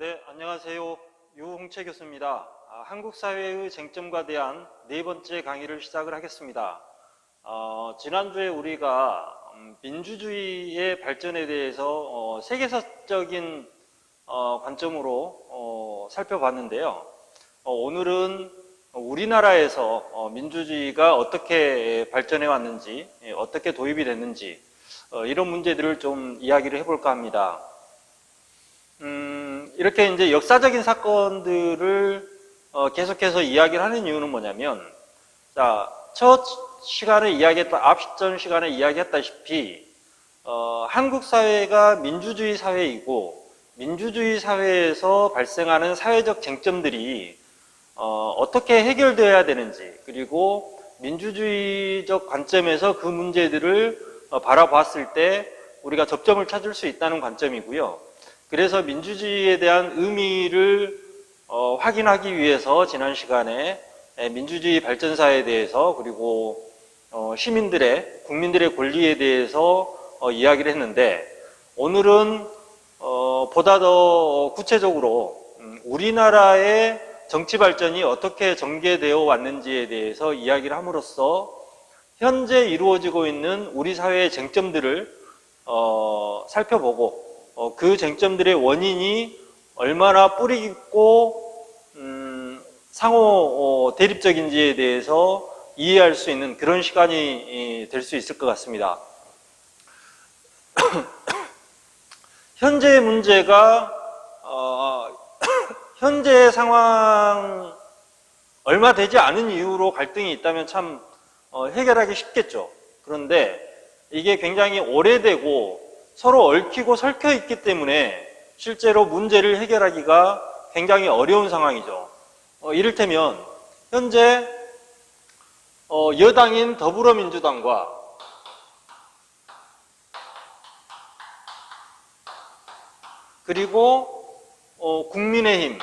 네, 안녕하세요. 유홍채 교수입니다. 한국 사회의 쟁점과 대한 네 번째 강의를 시작을 하겠습니다. 지난주에 우리가 민주주의의 발전에 대해서 세계사적인 관점으로 살펴봤는데요. 오늘은 우리나라에서 민주주의가 어떻게 발전해 왔는지, 어떻게 도입이 됐는지 이런 문제들을 좀 이야기를 해볼까 합니다. 이렇게 이제 역사적인 사건들을 계속해서 이야기를 하는 이유는 뭐냐면, 자, 첫 시간에 앞전 시간에 이야기했다시피, 한국 사회가 민주주의 사회이고, 민주주의 사회에서 발생하는 사회적 쟁점들이 어떻게 해결되어야 되는지, 그리고 민주주의적 관점에서 그 문제들을 바라봤을 때 우리가 접점을 찾을 수 있다는 관점이고요. 그래서 민주주의에 대한 의미를 확인하기 위해서 지난 시간에 민주주의 발전사에 대해서 그리고 국민들의 권리에 대해서 이야기를 했는데, 오늘은 보다 더 구체적으로 우리나라의 정치 발전이 어떻게 전개되어 왔는지에 대해서 이야기를 함으로써 현재 이루어지고 있는 우리 사회의 쟁점들을 살펴보고, 그 쟁점들의 원인이 얼마나 뿌리 깊고 상호 대립적인지에 대해서 이해할 수 있는 그런 시간이 될 수 있을 것 같습니다. 현재의 문제가 현재의 상황 얼마 되지 않은 이유로 갈등이 있다면 참 해결하기 쉽겠죠. 그런데 이게 굉장히 오래되고 서로 얽히고 설켜 있기 때문에 실제로 문제를 해결하기가 굉장히 어려운 상황이죠. 이를테면 현재 여당인 더불어민주당과 그리고 국민의힘,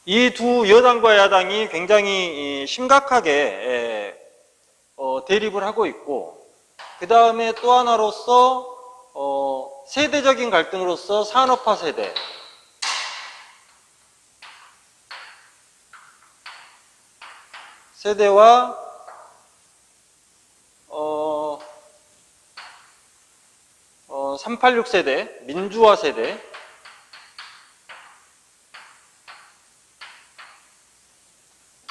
이 두 여당과 야당이 굉장히 심각하게 대립을 하고 있고, 그 다음에 또 하나로서 세대적인 갈등으로서 산업화 세대와 386 세대, 민주화 세대,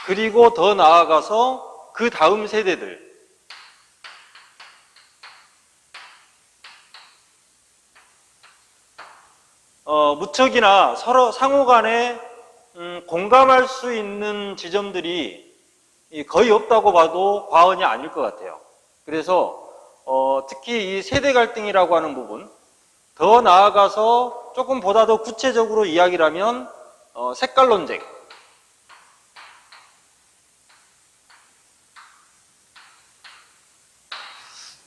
그리고 더 나아가서 그 다음 세대들, 무척이나 서로 상호 간에 공감할 수 있는 지점들이 거의 없다고 봐도 과언이 아닐 것 같아요. 그래서 특히 이 세대 갈등이라고 하는 부분, 더 나아가서 조금 보다 더 구체적으로 이야기를 하면 색깔 논쟁,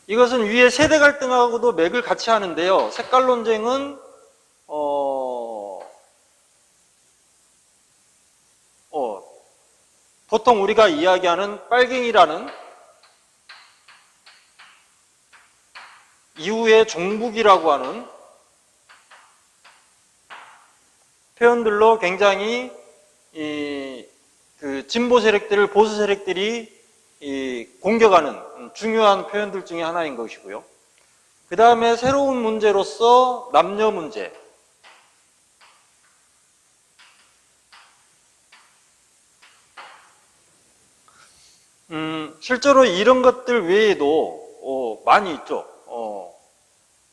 이것은 위에 세대 갈등하고도 맥을 같이 하는데요. 색깔 논쟁은 보통 우리가 이야기하는 빨갱이라는 이후에 종북이라고 하는 표현들로 굉장히 그 진보 세력들을 보수 세력들이 공격하는 중요한 표현들 중에 하나인 것이고요. 그 다음에 새로운 문제로서 남녀 문제, 실제로 이런 것들 외에도 많이 있죠.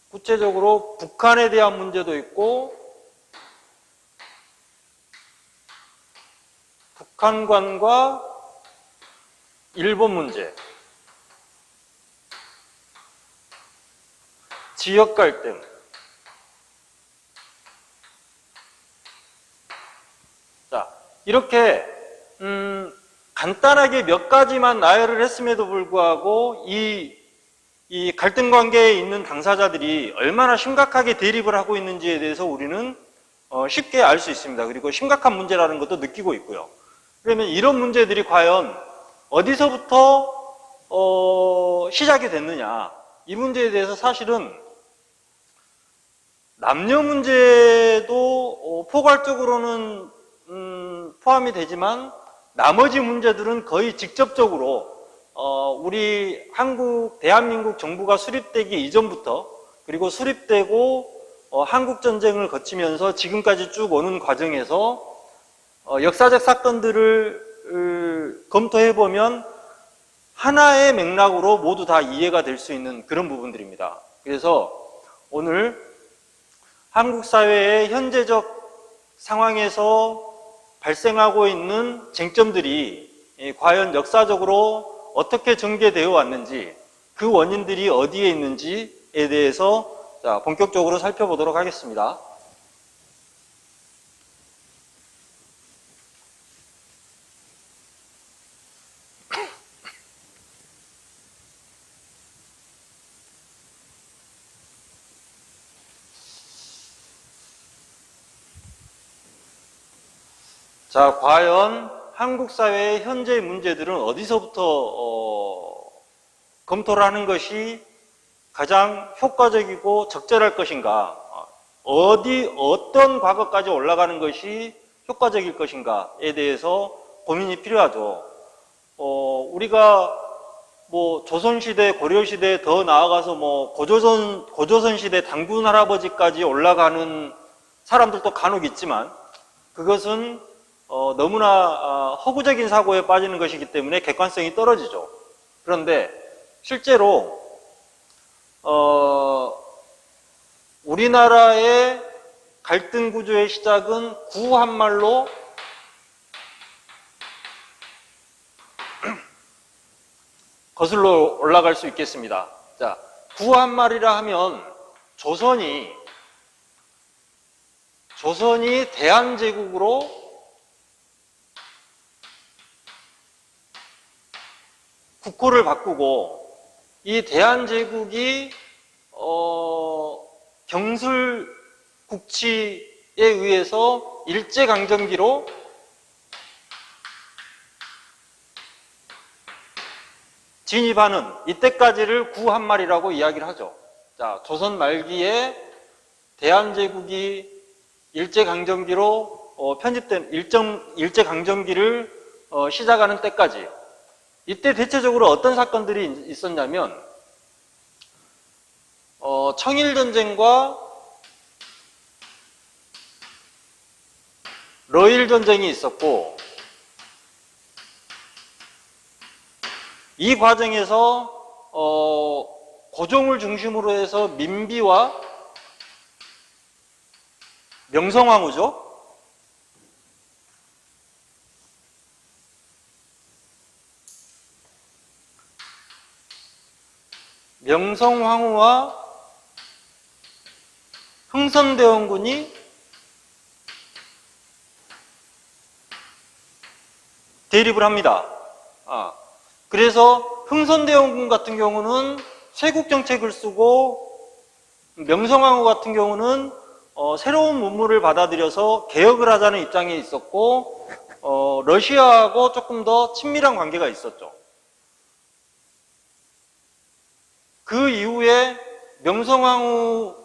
구체적으로 북한에 대한 문제도 있고, 북한관과 일본 문제, 지역 갈등, 자, 이렇게 간단하게 몇 가지만 나열을 했음에도 불구하고 이 갈등 관계에 있는 당사자들이 얼마나 심각하게 대립을 하고 있는지에 대해서 우리는 쉽게 알 수 있습니다. 그리고 심각한 문제라는 것도 느끼고 있고요. 그러면 이런 문제들이 과연 어디서부터 시작이 됐느냐, 이 문제에 대해서 사실은 남녀 문제도 포괄적으로는 포함이 되지만 나머지 문제들은 거의 직접적으로 우리 대한민국 정부가 수립되기 이전부터 그리고 수립되고 한국전쟁을 거치면서 지금까지 쭉 오는 과정에서 역사적 사건들을 검토해보면 하나의 맥락으로 모두 다 이해가 될 수 있는 그런 부분들입니다. 그래서 오늘 한국 사회의 현재적 상황에서 발생하고 있는 쟁점들이 과연 역사적으로 어떻게 전개되어 왔는지, 그 원인들이 어디에 있는지에 대해서 본격적으로 살펴보도록 하겠습니다. 자, 과연 한국 사회의 현재 문제들은 어디서부터 검토를 하는 것이 가장 효과적이고 적절할 것인가, 어떤 과거까지 올라가는 것이 효과적일 것인가에 대해서 고민이 필요하죠. 우리가 조선시대, 고려시대 더 나아가서 고조선 시대 당군 할아버지까지 올라가는 사람들도 간혹 있지만 그것은 너무나 허구적인 사고에 빠지는 것이기 때문에 객관성이 떨어지죠. 그런데 실제로 우리나라의 갈등 구조의 시작은 구한말로 거슬러 올라갈 수 있겠습니다. 자, 구한말이라 하면 조선이 대한제국으로 국호를 바꾸고 이 대한제국이 경술국치에 의해서 일제강점기로 진입하는 이때까지를 구한말이라고 이야기를 하죠. 자, 조선 말기에 대한제국이 일제강점기로 편집된 일제강점기를 시작하는 때까지, 이때 대체적으로 어떤 사건들이 있었냐면 청일전쟁과 러일전쟁이 있었고, 이 과정에서 고종을 중심으로 해서 민비와 명성황후죠. 명성황후와 흥선대원군이 대립을 합니다. 그래서 흥선대원군 같은 경우는 쇄국정책을 쓰고, 명성황후 같은 경우는 새로운 문물을 받아들여서 개혁을 하자는 입장에 있었고, 러시아하고 조금 더 친밀한 관계가 있었죠. 그 이후에 명성황후가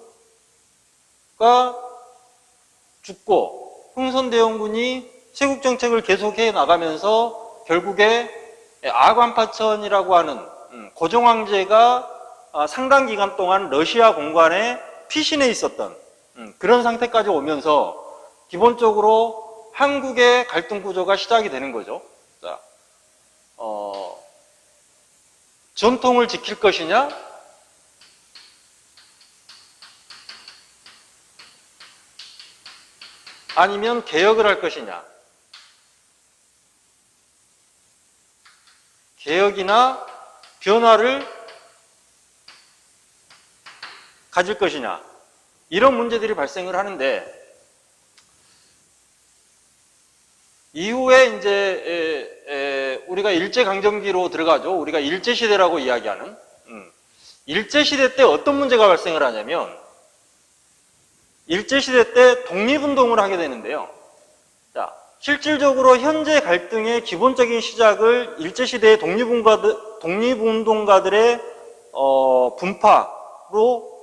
죽고 흥선대원군이 쇄국정책을 계속해 나가면서 결국에 아관파천이라고 하는 고종황제가 상당 기간 동안 러시아 공관에 피신해 있었던 그런 상태까지 오면서 기본적으로 한국의 갈등 구조가 시작이 되는 거죠. 자, 전통을 지킬 것이냐, 아니면 개혁을 할 것이냐, 개혁이나 변화를 가질 것이냐, 이런 문제들이 발생을 하는데, 이후에 이제 우리가 일제강점기로 들어가죠. 우리가 일제시대라고 이야기하는, 일제시대 때 어떤 문제가 발생을 하냐면, 일제시대 때 독립운동을 하게 되는데요. 자, 실질적으로 현재 갈등의 기본적인 시작을 일제시대의 독립운동가들의 분파로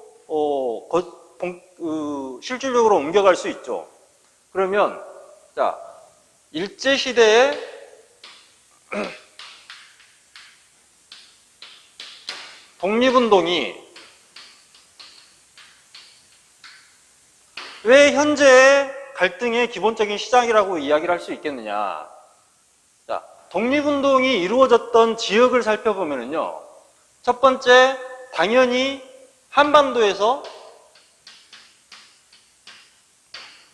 실질적으로 옮겨갈 수 있죠. 그러면 자, 일제시대에 독립운동이 왜 현재의 갈등의 기본적인 시작이라고 이야기를 할 수 있겠느냐. 자, 독립운동이 이루어졌던 지역을 살펴보면요. 첫 번째, 당연히 한반도에서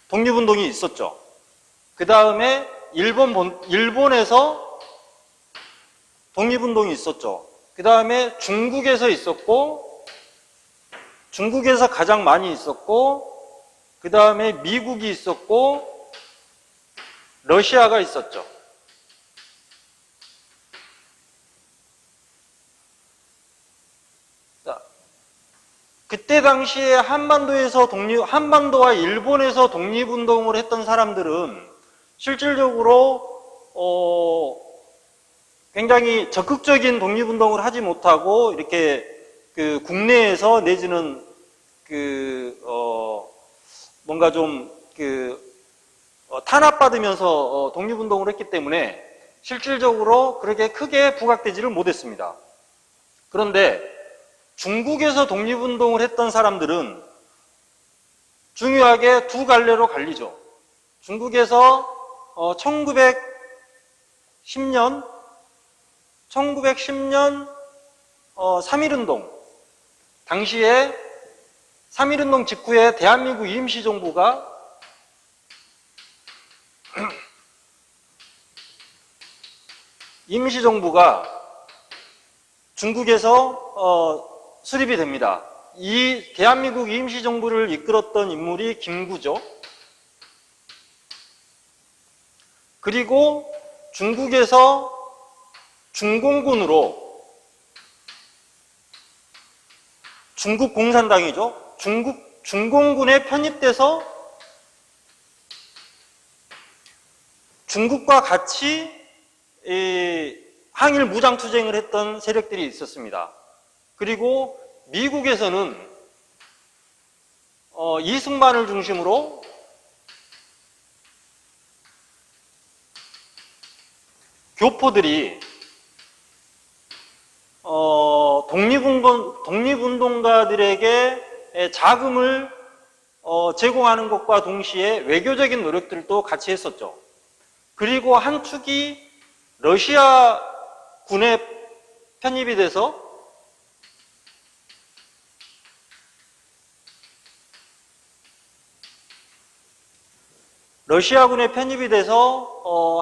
독립운동이 있었죠. 그 다음에 일본에서 독립운동이 있었죠. 그 다음에 중국에서 있었고, 중국에서 가장 많이 있었고, 그 다음에 미국이 있었고, 러시아가 있었죠. 자, 그때 당시에 한반도와 일본에서 독립운동을 했던 사람들은 실질적으로 굉장히 적극적인 독립운동을 하지 못하고 이렇게 그 국내에서 내지는 뭔가 좀 탄압받으면서 독립운동을 했기 때문에 실질적으로 그렇게 크게 부각되지를 못했습니다. 그런데 중국에서 독립운동을 했던 사람들은 중요하게 두 갈래로 갈리죠. 중국에서 1910년 3.1운동 당시에 3.1운동 직후에 대한민국 임시정부가 중국에서 수립이 됩니다. 이 대한민국 임시정부를 이끌었던 인물이 김구죠. 그리고 중국에서 중공군으로 중국 공산당이죠. 중공군에 편입돼서 중국과 같이 항일 무장투쟁을 했던 세력들이 있었습니다. 그리고 미국에서는 이승만을 중심으로 교포들이 독립운동가들에게 자금을 제공하는 것과 동시에 외교적인 노력들도 같이 했었죠. 그리고 한 축이 러시아 군에 편입이 돼서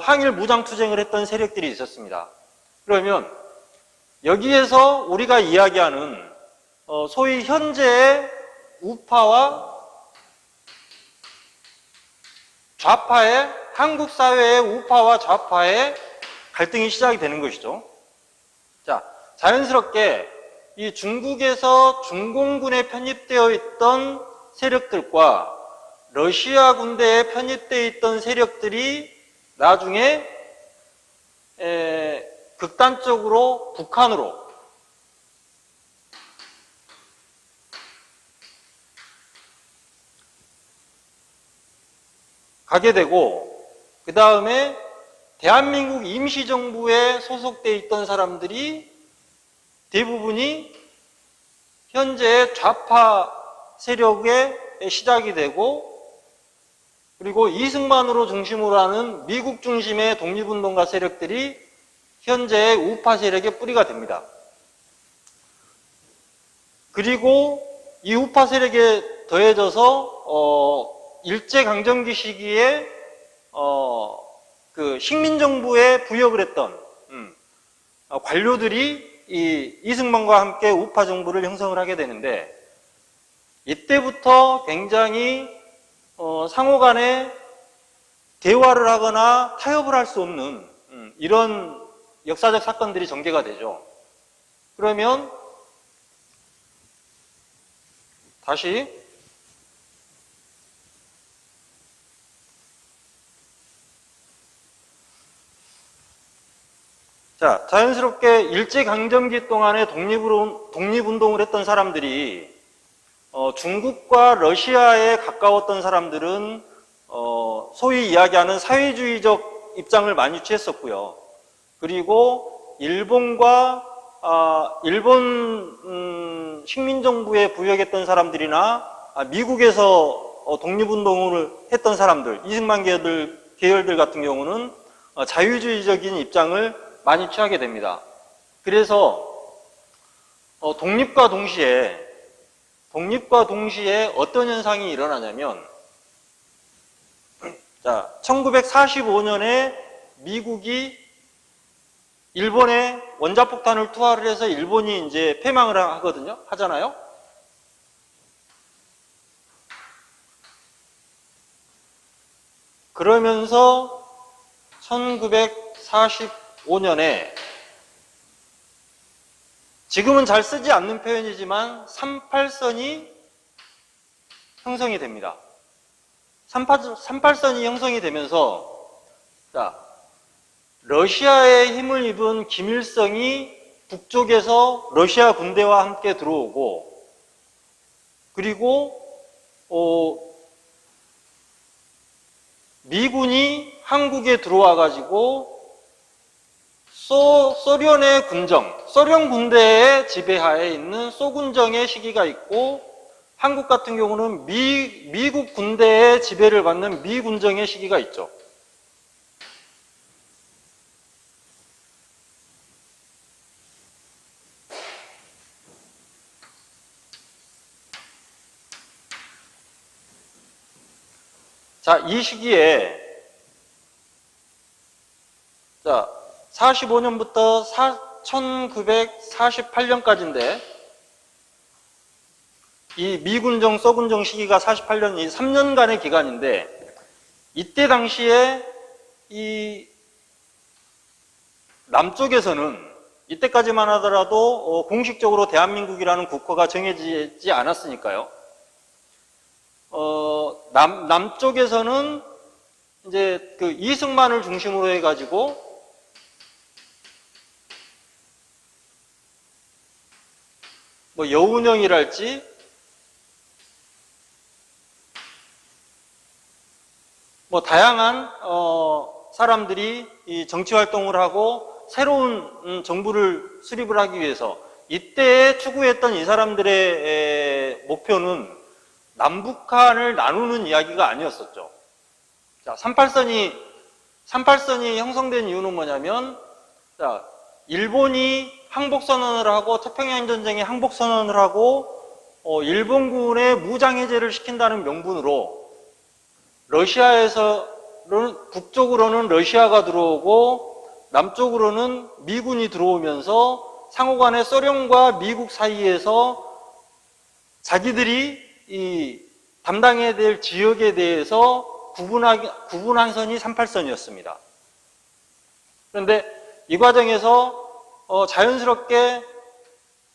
항일 무장투쟁을 했던 세력들이 있었습니다. 그러면 여기에서 우리가 이야기하는 소위 현재의 우파와 좌파의 한국 사회의 우파와 좌파의 갈등이 시작이 되는 것이죠. 자, 자연스럽게 이 중국에서 중공군에 편입되어 있던 세력들과 러시아 군대에 편입되어 있던 세력들이 나중에 극단적으로 북한으로 가게 되고, 그 다음에 대한민국 임시정부에 소속되어 있던 사람들이 대부분이 현재 좌파 세력의 시작이 되고, 그리고 이승만으로 중심으로 하는 미국 중심의 독립운동가 세력들이 현재의 우파 세력의 뿌리가 됩니다. 그리고 이 우파 세력에 더해져서 일제강점기 시기에 그 식민정부에 부역을 했던 관료들이 이 이승만과 함께 우파 정부를 형성을 하게 되는데, 이때부터 굉장히 상호 간에 대화를 하거나 타협을 할 수 없는 이런 역사적 사건들이 전개가 되죠. 그러면 다시 자, 자연스럽게 일제강점기 동안에 독립운동을 했던 사람들이 중국과 러시아에 가까웠던 사람들은 소위 이야기하는 사회주의적 입장을 많이 취했었고요. 그리고 일본과 일본 식민정부에 부역했던 사람들이나 미국에서 독립운동을 했던 사람들, 이승만 계열들 같은 경우는 자유주의적인 입장을 많이 취하게 됩니다. 그래서 독립과 동시에 어떤 현상이 일어나냐면, 자, 1945년에 미국이 일본에 원자폭탄을 투하를 해서 일본이 이제 패망을 하잖아요. 그러면서 1945년에 지금은 잘 쓰지 않는 표현이지만 38선이 형성이 됩니다. 38선이 형성이 되면서, 자, 러시아의 힘을 입은 김일성이 북쪽에서 러시아 군대와 함께 들어오고, 그리고 미군이 한국에 들어와 가지고 소련의 군정, 소련 군대의 지배하에 있는 소군정의 시기가 있고, 한국 같은 경우는 미국 군대의 지배를 받는 미군정의 시기가 있죠. 자, 이 시기에, 자, 45년부터 1948년까지인데, 이 미군정, 서군정 시기가 48년, 이 3년간의 기간인데, 이때 당시에 이 남쪽에서는, 이때까지만 하더라도 공식적으로 대한민국이라는 국호가 정해지지 않았으니까요. 남쪽에서는 이제 그 이승만을 중심으로 해가지고 뭐 여운형이랄지 뭐 다양한 사람들이 이 정치 활동을 하고 새로운 정부를 수립을 하기 위해서 이때 추구했던 이 사람들의 목표는 남북한을 나누는 이야기가 아니었었죠. 자, 38선이 형성된 이유는 뭐냐면, 자, 일본이 항복선언을 하고 태평양전쟁에 항복선언을 하고 일본군의 무장해제를 시킨다는 명분으로 북쪽으로는 러시아가 들어오고 남쪽으로는 미군이 들어오면서 상호간에 소련과 미국 사이에서 자기들이 이 담당해야 될 지역에 대해서 구분한 선이 38선이었습니다. 그런데 이 과정에서 자연스럽게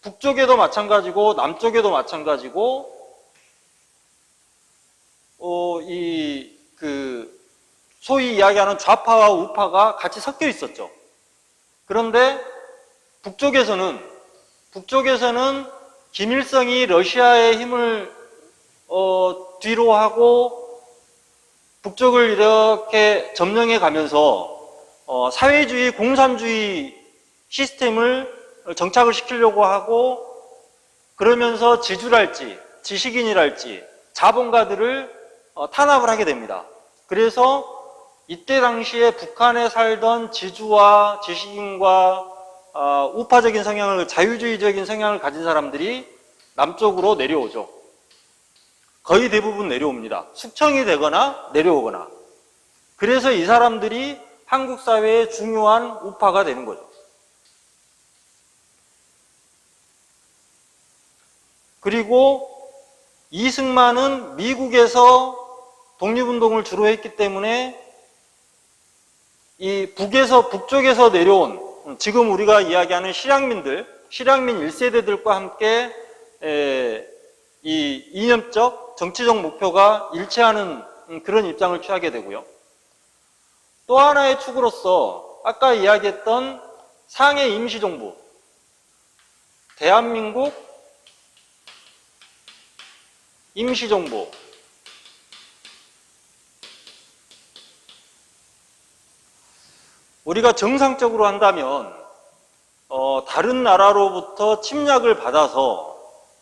북쪽에도 마찬가지고 남쪽에도 마찬가지고 소위 이야기하는 좌파와 우파가 같이 섞여 있었죠. 그런데 북쪽에서는 김일성이 러시아의 힘을 뒤로 하고 북쪽을 이렇게 점령해 가면서 사회주의, 공산주의 시스템을 정착을 시키려고 하고, 그러면서 지주랄지 지식인이랄지 자본가들을 탄압을 하게 됩니다. 그래서 이때 당시에 북한에 살던 지주와 지식인과 우파적인 성향을, 자유주의적인 성향을 가진 사람들이 남쪽으로 내려오죠. 거의 대부분 내려옵니다. 숙청이 되거나 내려오거나. 그래서 이 사람들이 한국 사회의 중요한 우파가 되는 거죠. 그리고 이승만은 미국에서 독립운동을 주로 했기 때문에 이 북쪽에서 내려온, 지금 우리가 이야기하는 실향민 1세대들과 함께 이 이념적, 정치적 목표가 일치하는 그런 입장을 취하게 되고요. 또 하나의 축으로서 아까 이야기했던 상해 임시정부, 대한민국 임시정부, 우리가 정상적으로 한다면 다른 나라로부터 침략을 받아서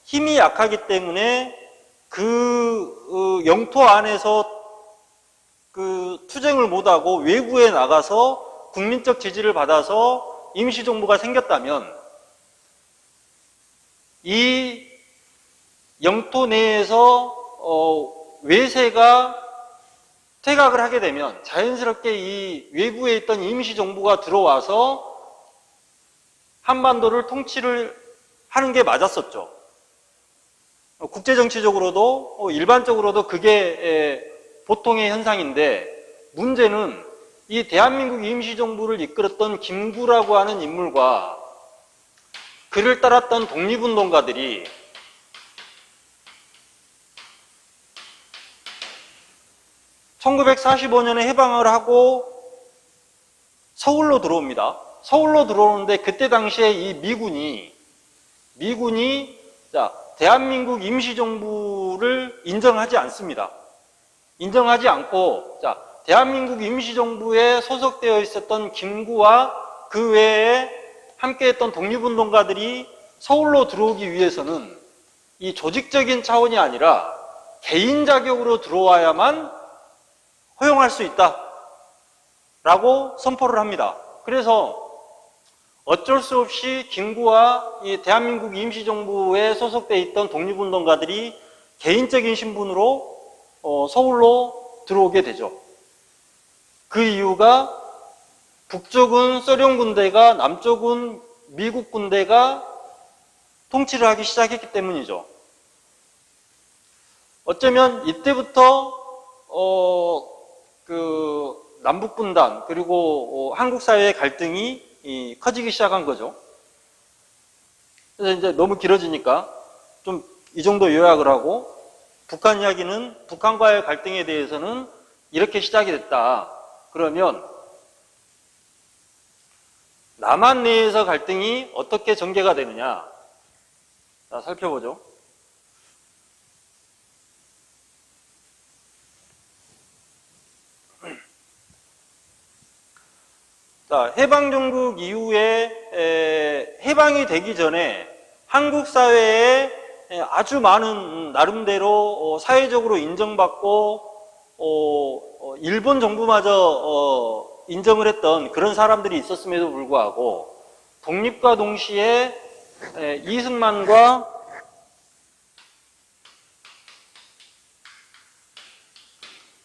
힘이 약하기 때문에 그 영토 안에서 그 투쟁을 못하고 외부에 나가서 국민적 지지를 받아서 임시정부가 생겼다면 이 영토 내에서 외세가 퇴각을 하게 되면 자연스럽게 이 외부에 있던 임시정부가 들어와서 한반도를 통치를 하는 게 맞았었죠. 국제정치적으로도 일반적으로도 그게 보통의 현상인데, 문제는 이 대한민국 임시정부를 이끌었던 김구라고 하는 인물과 그를 따랐던 독립운동가들이 (1945년에) 해방을 하고 서울로 들어옵니다. 서울로 들어오는데 그때 당시에 이 미군이 대한민국 임시정부를 인정하지 않습니다. 인정하지 않고 대한민국 임시정부에 소속되어 있었던 김구와 그 외에 함께했던 독립운동가들이 서울로 들어오기 위해서는 이 조직적인 차원이 아니라 개인 자격으로 들어와야만 허용할 수 있다라고 선포를 합니다. 그래서 어쩔 수 없이 김구와 이 대한민국 임시정부에 소속되어 있던 독립운동가들이 개인적인 신분으로 서울로 들어오게 되죠. 그 이유가 북쪽은 소련 군대가, 남쪽은 미국 군대가 통치를 하기 시작했기 때문이죠. 어쩌면 이때부터 남북 분단 그리고 한국 사회의 갈등이 커지기 시작한 거죠. 그래서 이제 너무 길어지니까 좀 이 정도 요약을 하고, 북한 이야기는, 북한과의 갈등에 대해서는 이렇게 시작이 됐다. 그러면 남한 내에서 갈등이 어떻게 전개가 되느냐, 자, 살펴보죠. 자, 해방정국 이후에 해방이 되기 전에 한국 사회에 아주 많은, 나름대로 사회적으로 인정받고 일본 정부마저 인정을 했던 그런 사람들이 있었음에도 불구하고, 독립과 동시에 이승만과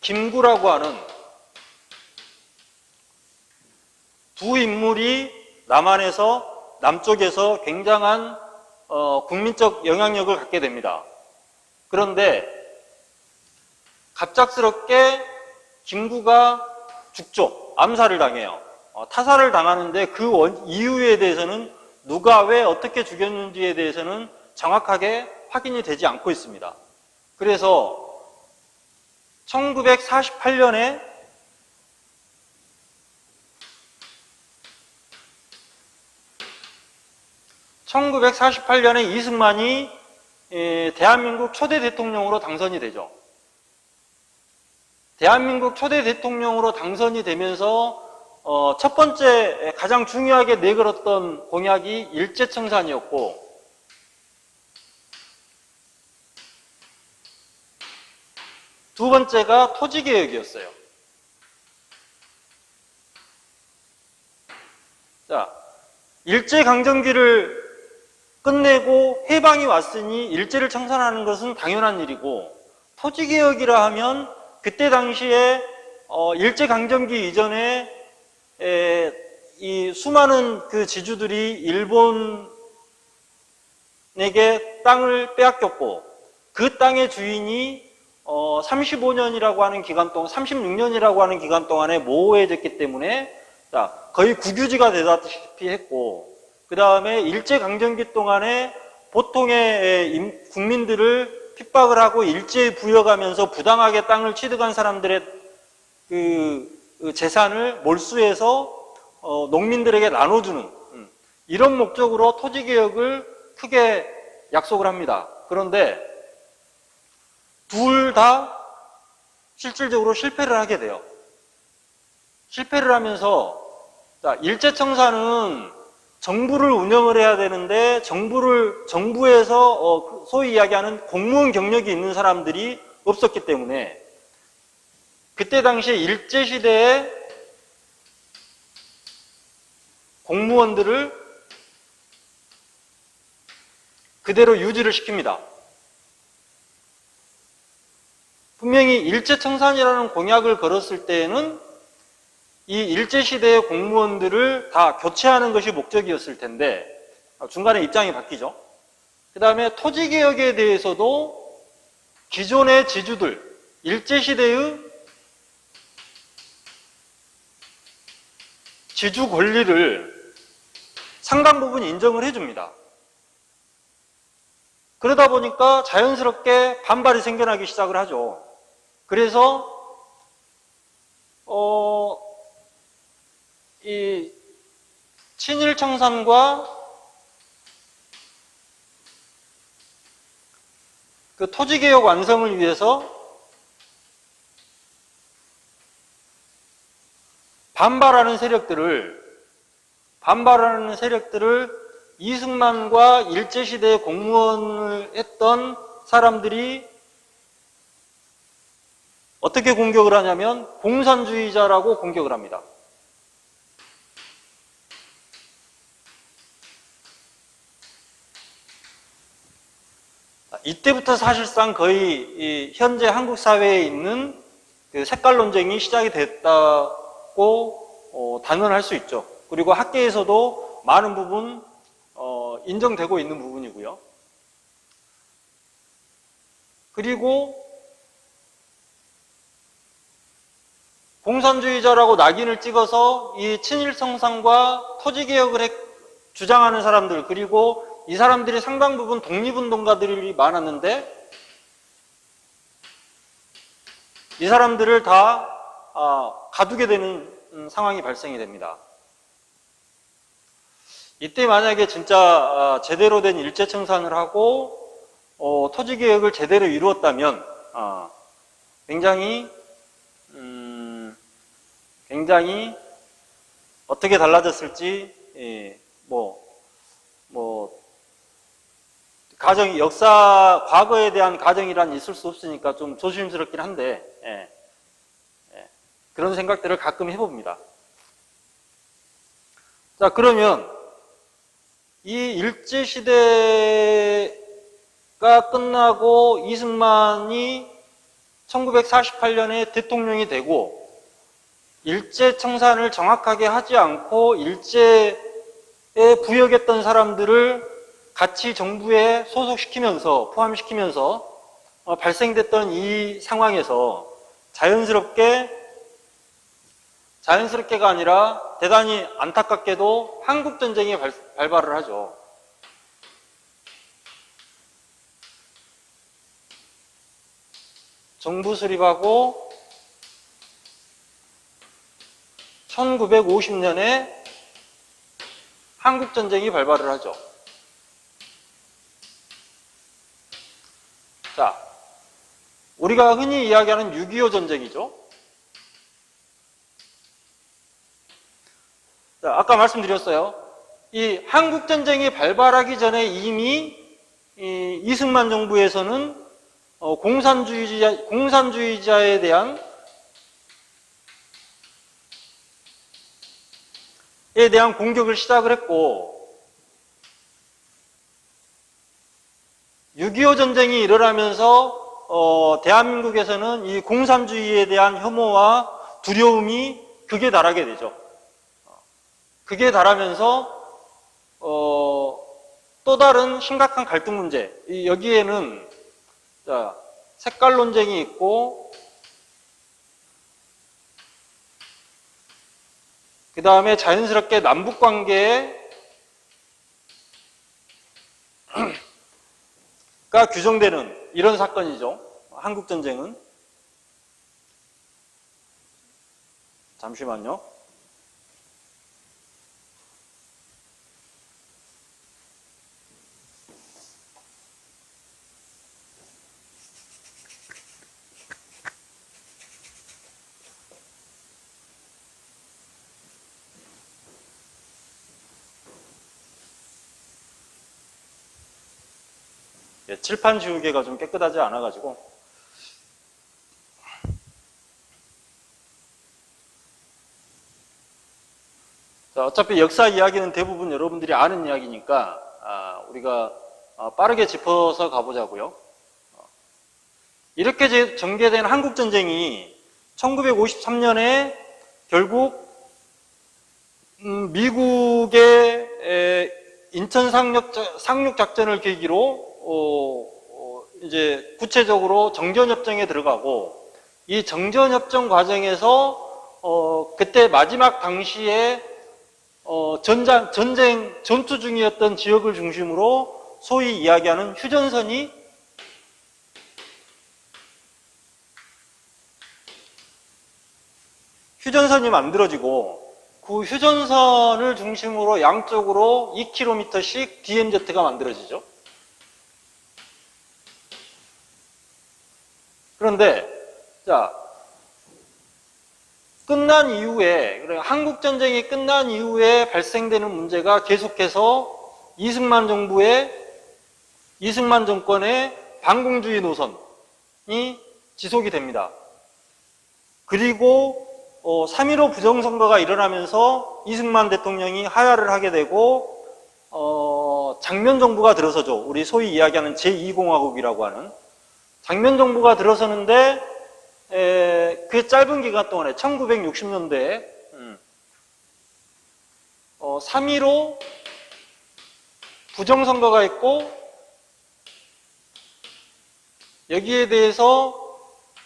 김구라고 하는 두 인물이 남쪽에서 굉장한 국민적 영향력을 갖게 됩니다. 그런데 갑작스럽게 김구가 죽죠. 암살을 당해요. 타살을 당하는데 그 이유에 대해서는 누가 왜 어떻게 죽였는지에 대해서는 정확하게 확인이 되지 않고 있습니다. 그래서 1948년에 이승만이 대한민국 초대 대통령으로 당선이 되죠. 대한민국 초대 대통령으로 당선이 되면서 첫 번째 가장 중요하게 내걸었던 공약이 일제청산이었고, 두 번째가 토지개혁이었어요. 자, 일제강점기를 끝내고 해방이 왔으니 일제를 청산하는 것은 당연한 일이고, 토지개혁이라 하면 그때 당시에 일제강점기 이전에 이 수많은 그 지주들이 일본에게 땅을 빼앗겼고, 그 땅의 주인이 35년이라고 하는 기간 동안, 36년이라고 하는 기간 동안에 모호해졌기 때문에 거의 국유지가 되다시피 했고, 그 다음에 일제강점기 동안에 보통의 국민들을 핍박을 하고 일제에 부여가면서 부당하게 땅을 취득한 사람들의 그 재산을 몰수해서 농민들에게 나눠주는, 이런 목적으로 토지개혁을 크게 약속을 합니다. 그런데 둘 다 실질적으로 실패를 하게 돼요. 실패를 하면서, 자, 일제청산은 정부를 운영을 해야 되는데 정부에서 소위 이야기하는 공무원 경력이 있는 사람들이 없었기 때문에 그때 당시에 일제시대에 공무원들을 그대로 유지를 시킵니다. 분명히 일제청산이라는 공약을 걸었을 때에는 이 일제시대의 공무원들을 다 교체하는 것이 목적이었을 텐데 중간에 입장이 바뀌죠. 그 다음에 토지개혁에 대해서도 기존의 지주들, 일제시대의 지주 권리를 상당 부분 인정을 해줍니다. 그러다 보니까 자연스럽게 반발이 생겨나기 시작을 하죠. 그래서 이 친일청산과 그 토지개혁 완성을 위해서 반발하는 세력들을 이승만과 일제시대에 공무원을 했던 사람들이 어떻게 공격을 하냐면 공산주의자라고 공격을 합니다. 이때부터 사실상 거의 현재 한국 사회에 있는 그 색깔 논쟁이 시작이 됐다고 단언할 수 있죠. 그리고 학계에서도 많은 부분 인정되고 있는 부분이고요. 그리고 공산주의자라고 낙인을 찍어서 이 친일청산과 토지개혁을 주장하는 사람들, 그리고 이 사람들이 상당 부분 독립운동가들이 많았는데 이 사람들을 다 가두게 되는 상황이 발생이 됩니다. 이때 만약에 진짜 제대로 된 일제청산을 하고 토지개혁을 제대로 이루었다면 굉장히 어떻게 달라졌을지 과거에 대한 가정이란 있을 수 없으니까 좀 조심스럽긴 한데 그런 생각들을 가끔 해봅니다. 자, 그러면 이 일제시대가 끝나고 이승만이 1948년에 대통령이 되고 일제청산을 정확하게 하지 않고 일제에 부역했던 사람들을 같이 정부에 소속시키면서 포함시키면서 발생됐던 이 상황에서 자연스럽게가 아니라 대단히 안타깝게도 한국전쟁이 발발을 하죠. 정부 수립하고 1950년에 한국전쟁이 발발을 하죠. 자, 우리가 흔히 이야기하는 6.25 전쟁이죠. 자, 아까 말씀드렸어요. 이 한국전쟁이 발발하기 전에 이미 이승만 정부에서는 공산주의자에 대한 공격을 시작을 했고 6.25 전쟁이 일어나면서 대한민국에서는 이 공산주의에 대한 혐오와 두려움이 극에 달하게 되죠. 극에 달하면서 또 다른 심각한 갈등 문제, 여기에는 색깔 논쟁이 있고 그 다음에 자연스럽게 남북관계가 규정되는 이런 사건이죠. 한국전쟁은. 잠시만요. 칠판 지우개가 좀 깨끗하지 않아가지고. 자, 어차피 역사 이야기는 대부분 여러분들이 아는 이야기니까 우리가 빠르게 짚어서 가보자고요. 이렇게 전개된 한국전쟁이 1953년에 결국 미국의 인천 상륙작전을 계기로 이제 구체적으로 정전협정에 들어가고, 이 정전협정 과정에서 그때 마지막 당시에 전투 중이었던 지역을 중심으로 소위 이야기하는 휴전선이 만들어지고, 그 휴전선을 중심으로 양쪽으로 2km씩 DMZ가 만들어지죠. 그런데 자, 끝난 이후에, 한국전쟁이 끝난 이후에 발생되는 문제가 계속해서 이승만 정권의 반공주의 노선이 지속이 됩니다. 그리고 3.15 부정선거가 일어나면서 이승만 대통령이 하야를 하게 되고 장면정부가 들어서죠. 우리 소위 이야기하는 제2공화국이라고 하는 장면정부가 들어서는데, 그 짧은 기간 동안에 1960년대에 3.15 부정선거가 있고, 여기에 대해서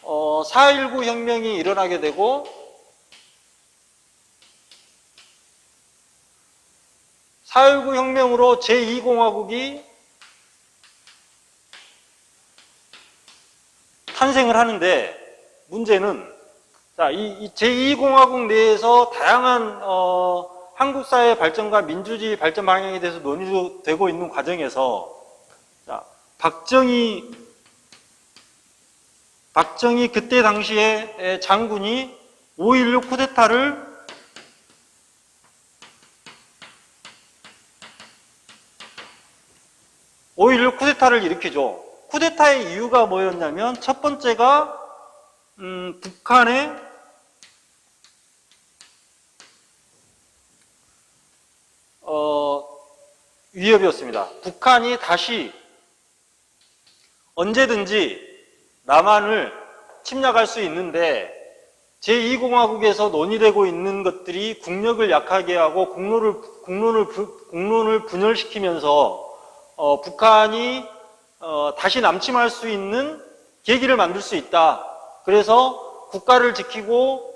4.19 혁명이 일어나게 되고, 4.19 혁명으로 제2공화국이 탄생을 하는데, 문제는 이 제2공화국 내에서 다양한 한국 사회의 발전과 민주주의 발전 방향에 대해서 논의되고 있는 과정에서 박정희 그때 당시에 장군이 5.16 쿠데타를 일으키죠. 쿠데타의 이유가 뭐였냐면, 첫 번째가 북한의 위협이었습니다. 북한이 다시 언제든지 남한을 침략할 수 있는데, 제2공화국에서 논의되고 있는 것들이 국력을 약하게 하고 국론을 분열시키면서 북한이 다시 남침할 수 있는 계기를 만들 수 있다. 그래서 국가를 지키고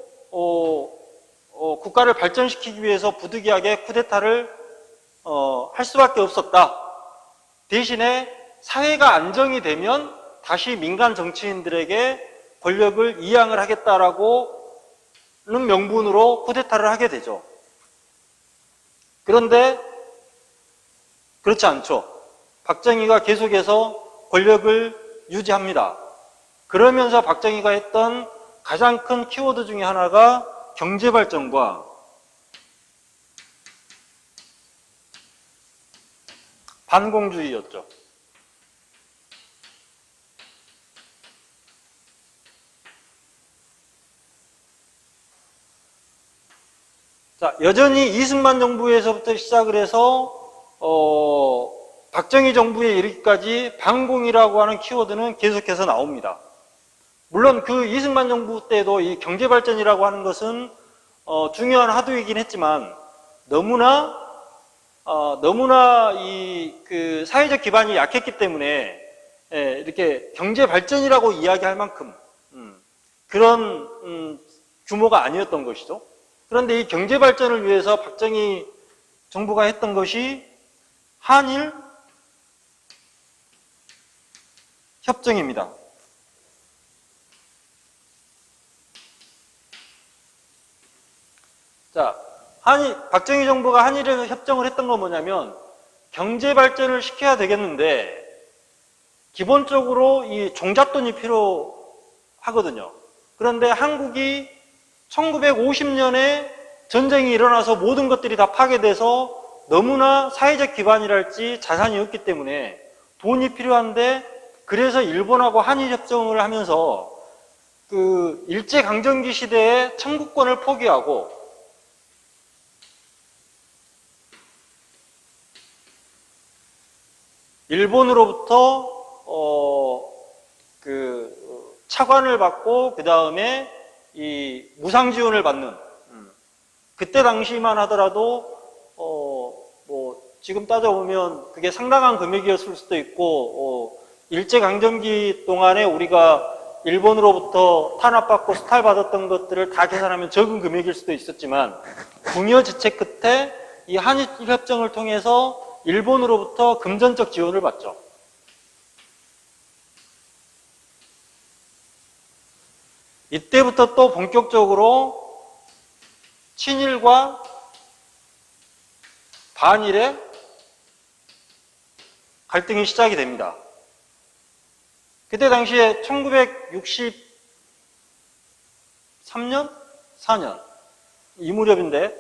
국가를 발전시키기 위해서 부득이하게 쿠데타를 할 수밖에 없었다. 대신에 사회가 안정이 되면 다시 민간 정치인들에게 권력을 이양을 하겠다라고는 명분으로 쿠데타를 하게 되죠. 그런데 그렇지 않죠. 박정희가 계속해서 권력을 유지합니다. 그러면서 박정희가 했던 가장 큰 키워드 중에 하나가 경제발전과 반공주의였죠. 자, 여전히 이승만 정부에서부터 시작을 해서 박정희 정부에 이르기까지 반공이라고 하는 키워드는 계속해서 나옵니다. 물론 그 이승만 정부 때도 이 경제발전이라고 하는 것은 중요한 화두이긴 했지만, 너무나 그 사회적 기반이 약했기 때문에 이렇게 경제발전이라고 이야기할 만큼 그런 규모가 아니었던 것이죠. 그런데 이 경제발전을 위해서 박정희 정부가 했던 것이 한일 협정입니다. 자, 박정희 정부가 한일 협정을 했던 건 뭐냐면, 경제 발전을 시켜야 되겠는데 기본적으로 이 종잣돈이 필요하거든요. 그런데 한국이 1950년에 전쟁이 일어나서 모든 것들이 다 파괴돼서 너무나 사회적 기반이랄지 자산이 없기 때문에 돈이 필요한데 그래서 일본하고 한일 협정을 하면서 그 일제강점기 시대에 청구권을 포기하고 일본으로부터 그 차관을 받고 그 다음에 이 무상 지원을 받는 그때 당시만 하더라도 뭐 지금 따져보면 그게 상당한 금액이었을 수도 있고 일제강점기 동안에 우리가 일본으로부터 탄압받고 수탈받았던 것들을 다 계산하면 적은 금액일 수도 있었지만 궁여 지책 끝에 이 한일 협정을 통해서 일본으로부터 금전적 지원을 받죠. 이때부터 또 본격적으로 친일과 반일의 갈등이 시작이 됩니다. 그때 당시에 1963년? 4년 이 무렵인데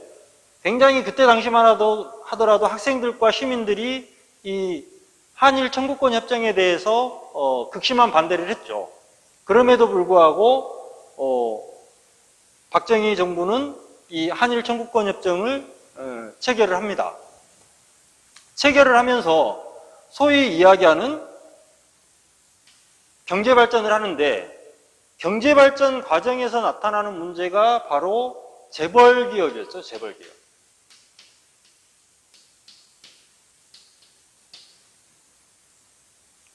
굉장히 그때 당시만 하더라도 학생들과 시민들이 이 한일 청구권 협정에 대해서 극심한 반대를 했죠. 그럼에도 불구하고 박정희 정부는 이 한일 청구권 협정을 체결을 합니다. 체결을 하면서 소위 이야기하는 경제발전을 하는데 경제발전 과정에서 나타나는 문제가 바로 재벌기업이었죠. 재벌기업.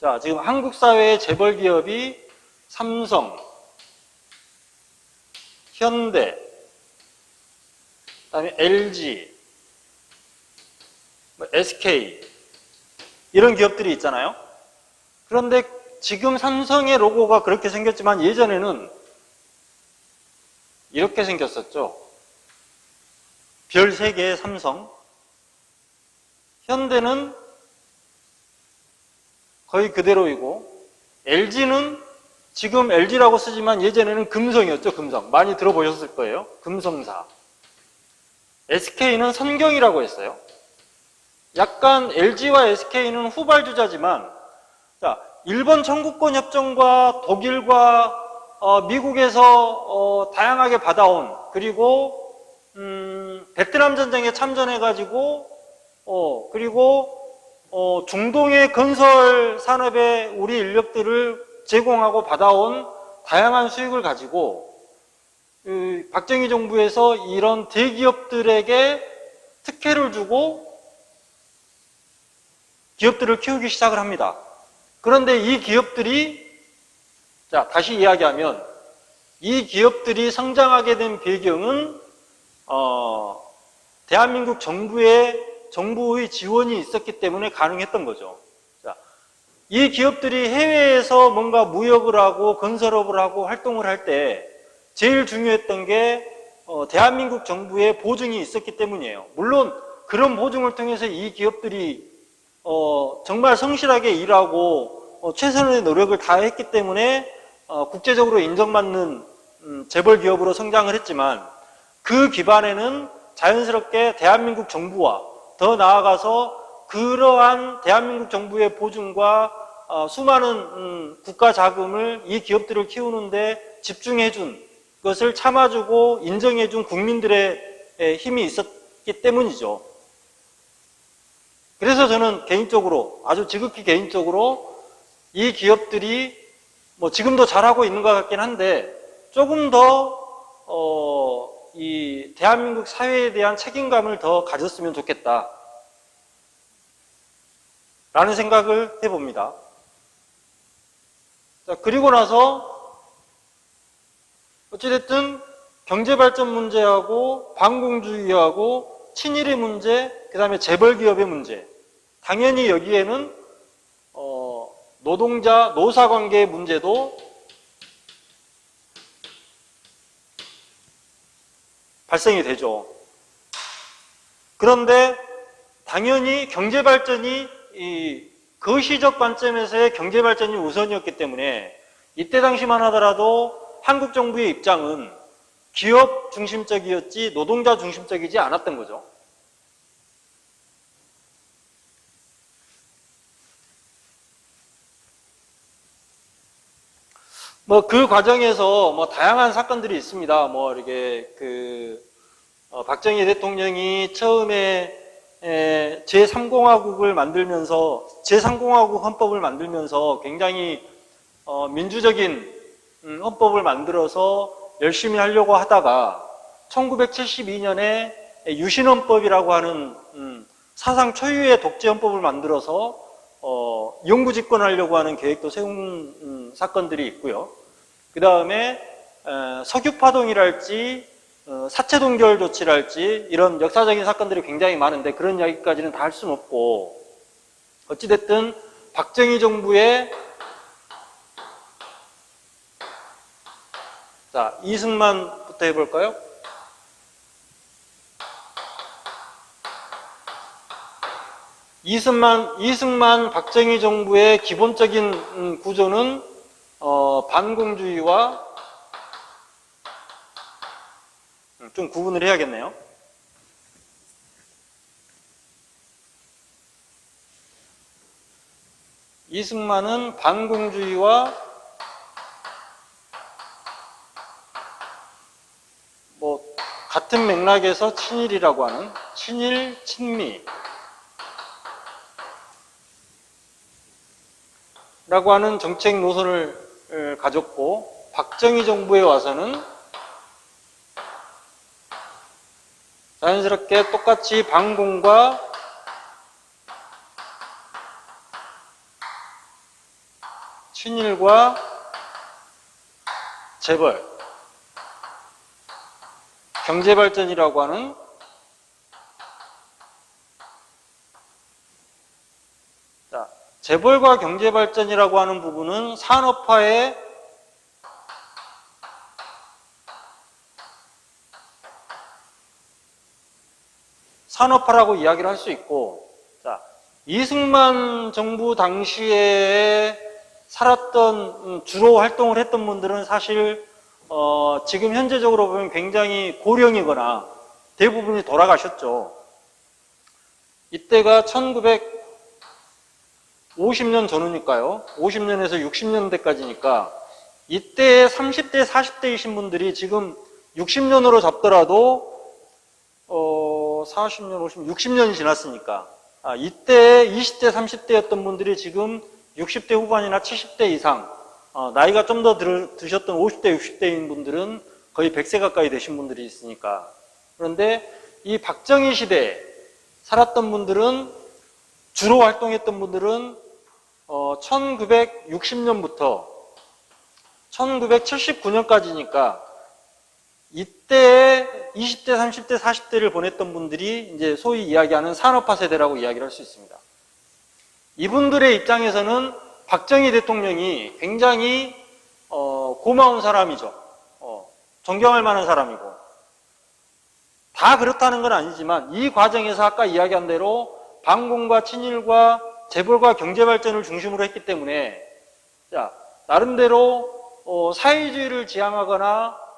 자, 지금 한국 사회의 재벌기업이 삼성, 현대, 그다음에 LG, SK 이런 기업들이 있잖아요. 그런데 지금 삼성의 로고가 그렇게 생겼지만 예전에는 이렇게 생겼었죠. 별 3개의 삼성. 현대는 거의 그대로이고 LG는 지금 LG라고 쓰지만 예전에는 금성이었죠. 금성. 많이 들어보셨을 거예요. 금성사. SK는 선경이라고 했어요. 약간 LG와 SK는 후발주자지만 자, 일본 청구권 협정과 독일과 미국에서 다양하게 받아온 그리고 베트남 전쟁에 참전해가지고 그리고 중동의 건설 산업에 우리 인력들을 제공하고 받아온 다양한 수익을 가지고 박정희 정부에서 이런 대기업들에게 특혜를 주고 기업들을 키우기 시작을 합니다. 그런데 이 기업들이 자 다시 이야기하면 이 기업들이 성장하게 된 배경은 대한민국 정부의 지원이 있었기 때문에 가능했던 거죠. 자, 이 기업들이 해외에서 뭔가 무역을 하고 건설업을 하고 활동을 할 때 제일 중요했던 게 대한민국 정부의 보증이 있었기 때문이에요. 물론 그런 보증을 통해서 이 기업들이 정말 성실하게 일하고 최선의 노력을 다했기 때문에 국제적으로 인정받는 재벌 기업으로 성장을 했지만 그 기반에는 자연스럽게 대한민국 정부와 더 나아가서 그러한 대한민국 정부의 보증과 수많은 국가 자금을 이 기업들을 키우는데 집중해준 것을 참아주고 인정해준 국민들의 힘이 있었기 때문이죠. 그래서 저는 개인적으로 아주 지극히 개인적으로 이 기업들이 뭐 지금도 잘하고 있는 것 같긴 한데 조금 더 이 대한민국 사회에 대한 책임감을 더 가졌으면 좋겠다 라는 생각을 해봅니다. 자, 그리고 나서 어찌됐든 경제발전 문제하고 반공주의하고 친일의 문제, 그 다음에 재벌기업의 문제, 당연히 여기에는 노동자, 노사관계의 문제도 발생이 되죠. 그런데 당연히 경제발전이 그 시적 관점에서의 경제발전이 우선이었기 때문에 이때 당시만 하더라도 한국 정부의 입장은 기업 중심적이었지 노동자 중심적이지 않았던 거죠. 뭐 그 과정에서 뭐 다양한 사건들이 있습니다. 뭐 이렇게 박정희 대통령이 처음에 제3공화국을 만들면서 제3공화국 헌법을 만들면서 굉장히 민주적인 헌법을 만들어서 열심히 하려고 하다가 1972년에 유신헌법이라고 하는 사상 초유의 독재헌법을 만들어서 영구 집권하려고 하는 계획도 세운 사건들이 있고요. 그 다음에 석유파동이랄지 사체동결 조치랄지 이런 역사적인 사건들이 굉장히 많은데 그런 이야기까지는 다 할 수는 없고, 어찌됐든 박정희 정부의 자, 이승만부터 해볼까요? 이승만 박정희 정부의 기본적인 구조는 반공주의와 좀 구분을 해야겠네요. 이승만은 반공주의와 뭐 같은 맥락에서 친일이라고 하는 친일, 친미 라고 하는 정책 노선을 가졌고, 박정희 정부에 와서는 자연스럽게 똑같이 반공과 친일과 재벌, 경제발전이라고 하는 재벌과 경제발전이라고 하는 부분은 산업화라고 이야기를 할 수 있고, 자, 이승만 정부 당시에 살았던, 주로 활동을 했던 분들은 사실, 지금 현재적으로 보면 굉장히 고령이거나 대부분이 돌아가셨죠. 이때가 1950년 전후니까요. 50년에서 60년대까지니까 이때 30대, 40대이신 분들이 지금 60년으로 잡더라도 40년, 50년, 60년이 지났으니까 이때 20대, 30대였던 분들이 지금 60대 후반이나 70대 이상, 나이가 좀 더 드셨던 50대, 60대인 분들은 거의 100세 가까이 되신 분들이 있으니까. 그런데 이 박정희 시대에 살았던 분들은, 주로 활동했던 분들은 1960년부터 1979년까지니까 이때 20대, 30대, 40대를 보냈던 분들이 이제 소위 이야기하는 산업화 세대라고 이야기를 할 수 있습니다. 이분들의 입장에서는 박정희 대통령이 굉장히 고마운 사람이죠. 존경할 만한 사람이고, 다 그렇다는 건 아니지만 이 과정에서 아까 이야기한 대로 반공과 친일과 재벌과 경제발전을 중심으로 했기 때문에, 자, 나름대로 사회주의를 지향하거나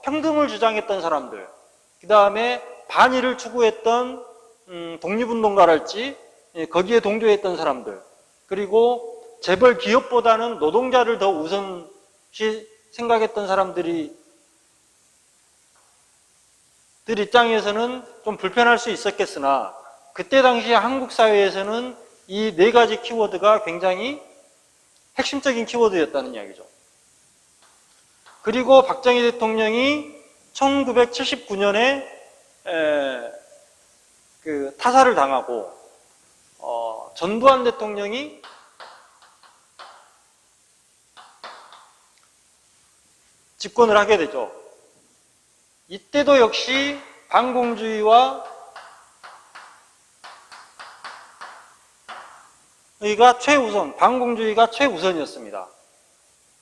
평등을 주장했던 사람들, 그 다음에 반일을 추구했던 독립운동가랄지 거기에 동조했던 사람들, 그리고 재벌 기업보다는 노동자를 더 우선시 생각했던 사람들이 들 입장에서는 좀 불편할 수 있었겠으나, 그때 당시 한국 사회에서는 이 네 가지 키워드가 굉장히 핵심적인 키워드였다는 이야기죠. 그리고 박정희 대통령이 1979년에 타살을 당하고 전두환 대통령이 집권을 하게 되죠. 이때도 역시 반공주의와 반공주의가 최우선이었습니다.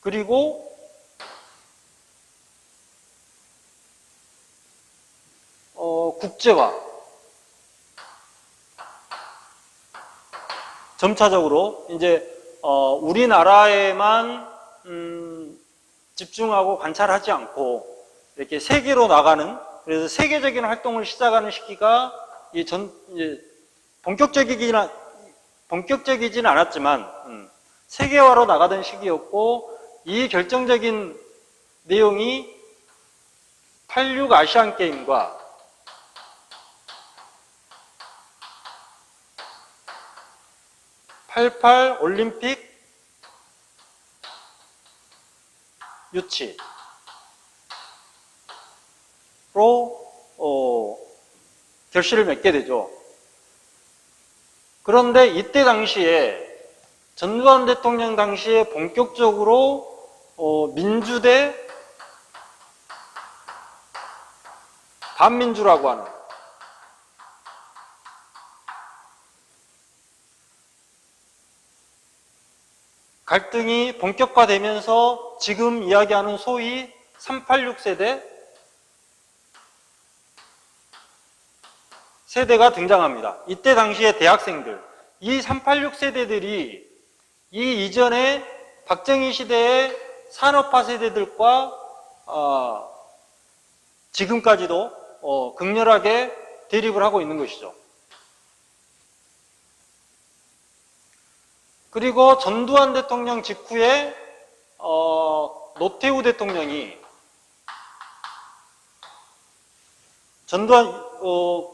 그리고 국제화, 점차적으로 이제 우리나라에만 집중하고 관찰하지 않고 이렇게 세계로 나가는, 그래서 세계적인 활동을 시작하는 시기가 이제 본격적이지는 않았지만 세계화로 나가던 시기였고, 이 결정적인 내용이 86 아시안게임과 88 올림픽 유치로 결실을 맺게 되죠. 그런데 이때 당시에 전두환 대통령 당시에 본격적으로 민주 대 반민주라고 하는 갈등이 본격화되면서 지금 이야기하는 소위 386 세대가 등장합니다. 이때 당시에 대학생들, 이 386 세대들이 이 이전에 박정희 시대의 산업화 세대들과 지금까지도 극렬하게 대립을 하고 있는 것이죠. 그리고 전두환 대통령 직후에 노태우 대통령이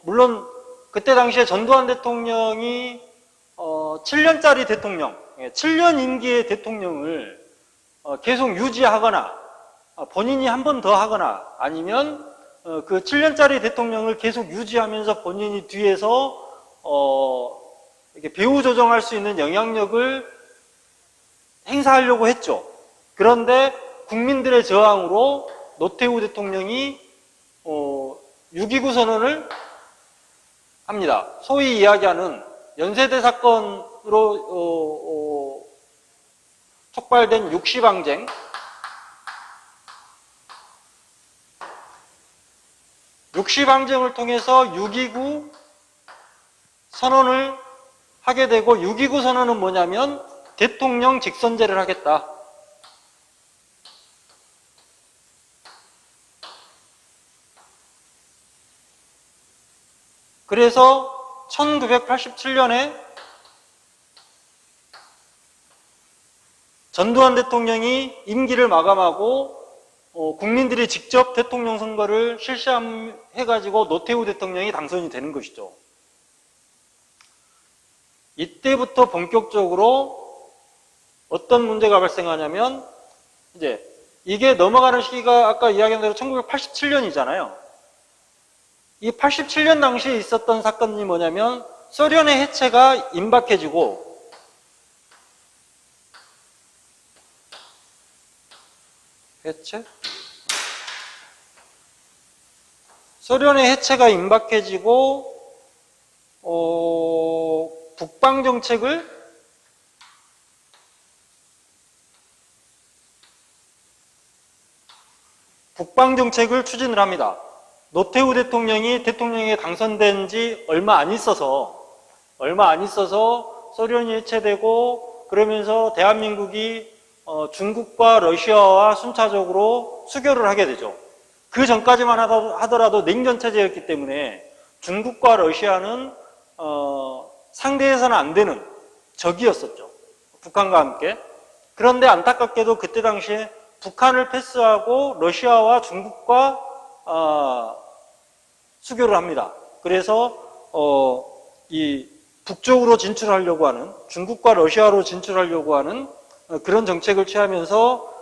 물론 그때 당시에 전두환 대통령이 7년짜리 대통령, 7년 임기의 대통령을 계속 유지하거나 본인이 한 번 더 하거나 아니면 그 7년짜리 대통령을 계속 유지하면서 본인이 뒤에서 이렇게 배후 조정할 수 있는 영향력을 행사하려고 했죠. 그런데 국민들의 저항으로 노태우 대통령이 6.29 선언을 합니다. 소위 이야기하는 연세대 사건으로 촉발된 육시방쟁, 육시방쟁을 통해서 6.29 선언을 하게 되고 6.29 선언은 뭐냐면 대통령 직선제를 하겠다. 그래서 1987년에 전두환 대통령이 임기를 마감하고 국민들이 직접 대통령 선거를 실시해가지고 노태우 대통령이 당선이 되는 것이죠. 이때부터 본격적으로 어떤 문제가 발생하냐면 이제 이게 넘어가는 시기가 아까 이야기한 대로 1987년이잖아요. 이 87년 당시에 있었던 사건이 뭐냐면 소련의 해체가 임박해지고 소련의 해체가 임박해지고 북방 정책을 추진을 합니다. 노태우 대통령이 대통령에 당선된 지 얼마 안 있어서 소련이 해체되고 그러면서 대한민국이 중국과 러시아와 순차적으로 수교를 하게 되죠. 그 전까지만 하더라도 냉전 체제였기 때문에 중국과 러시아는 상대해서는 안 되는 적이었었죠. 북한과 함께. 그런데 안타깝게도 그때 당시에 북한을 패스하고 러시아와 중국과 수교를 합니다. 그래서 이 북쪽으로 진출하려고 하는 중국과 러시아로 진출하려고 하는 그런 정책을 취하면서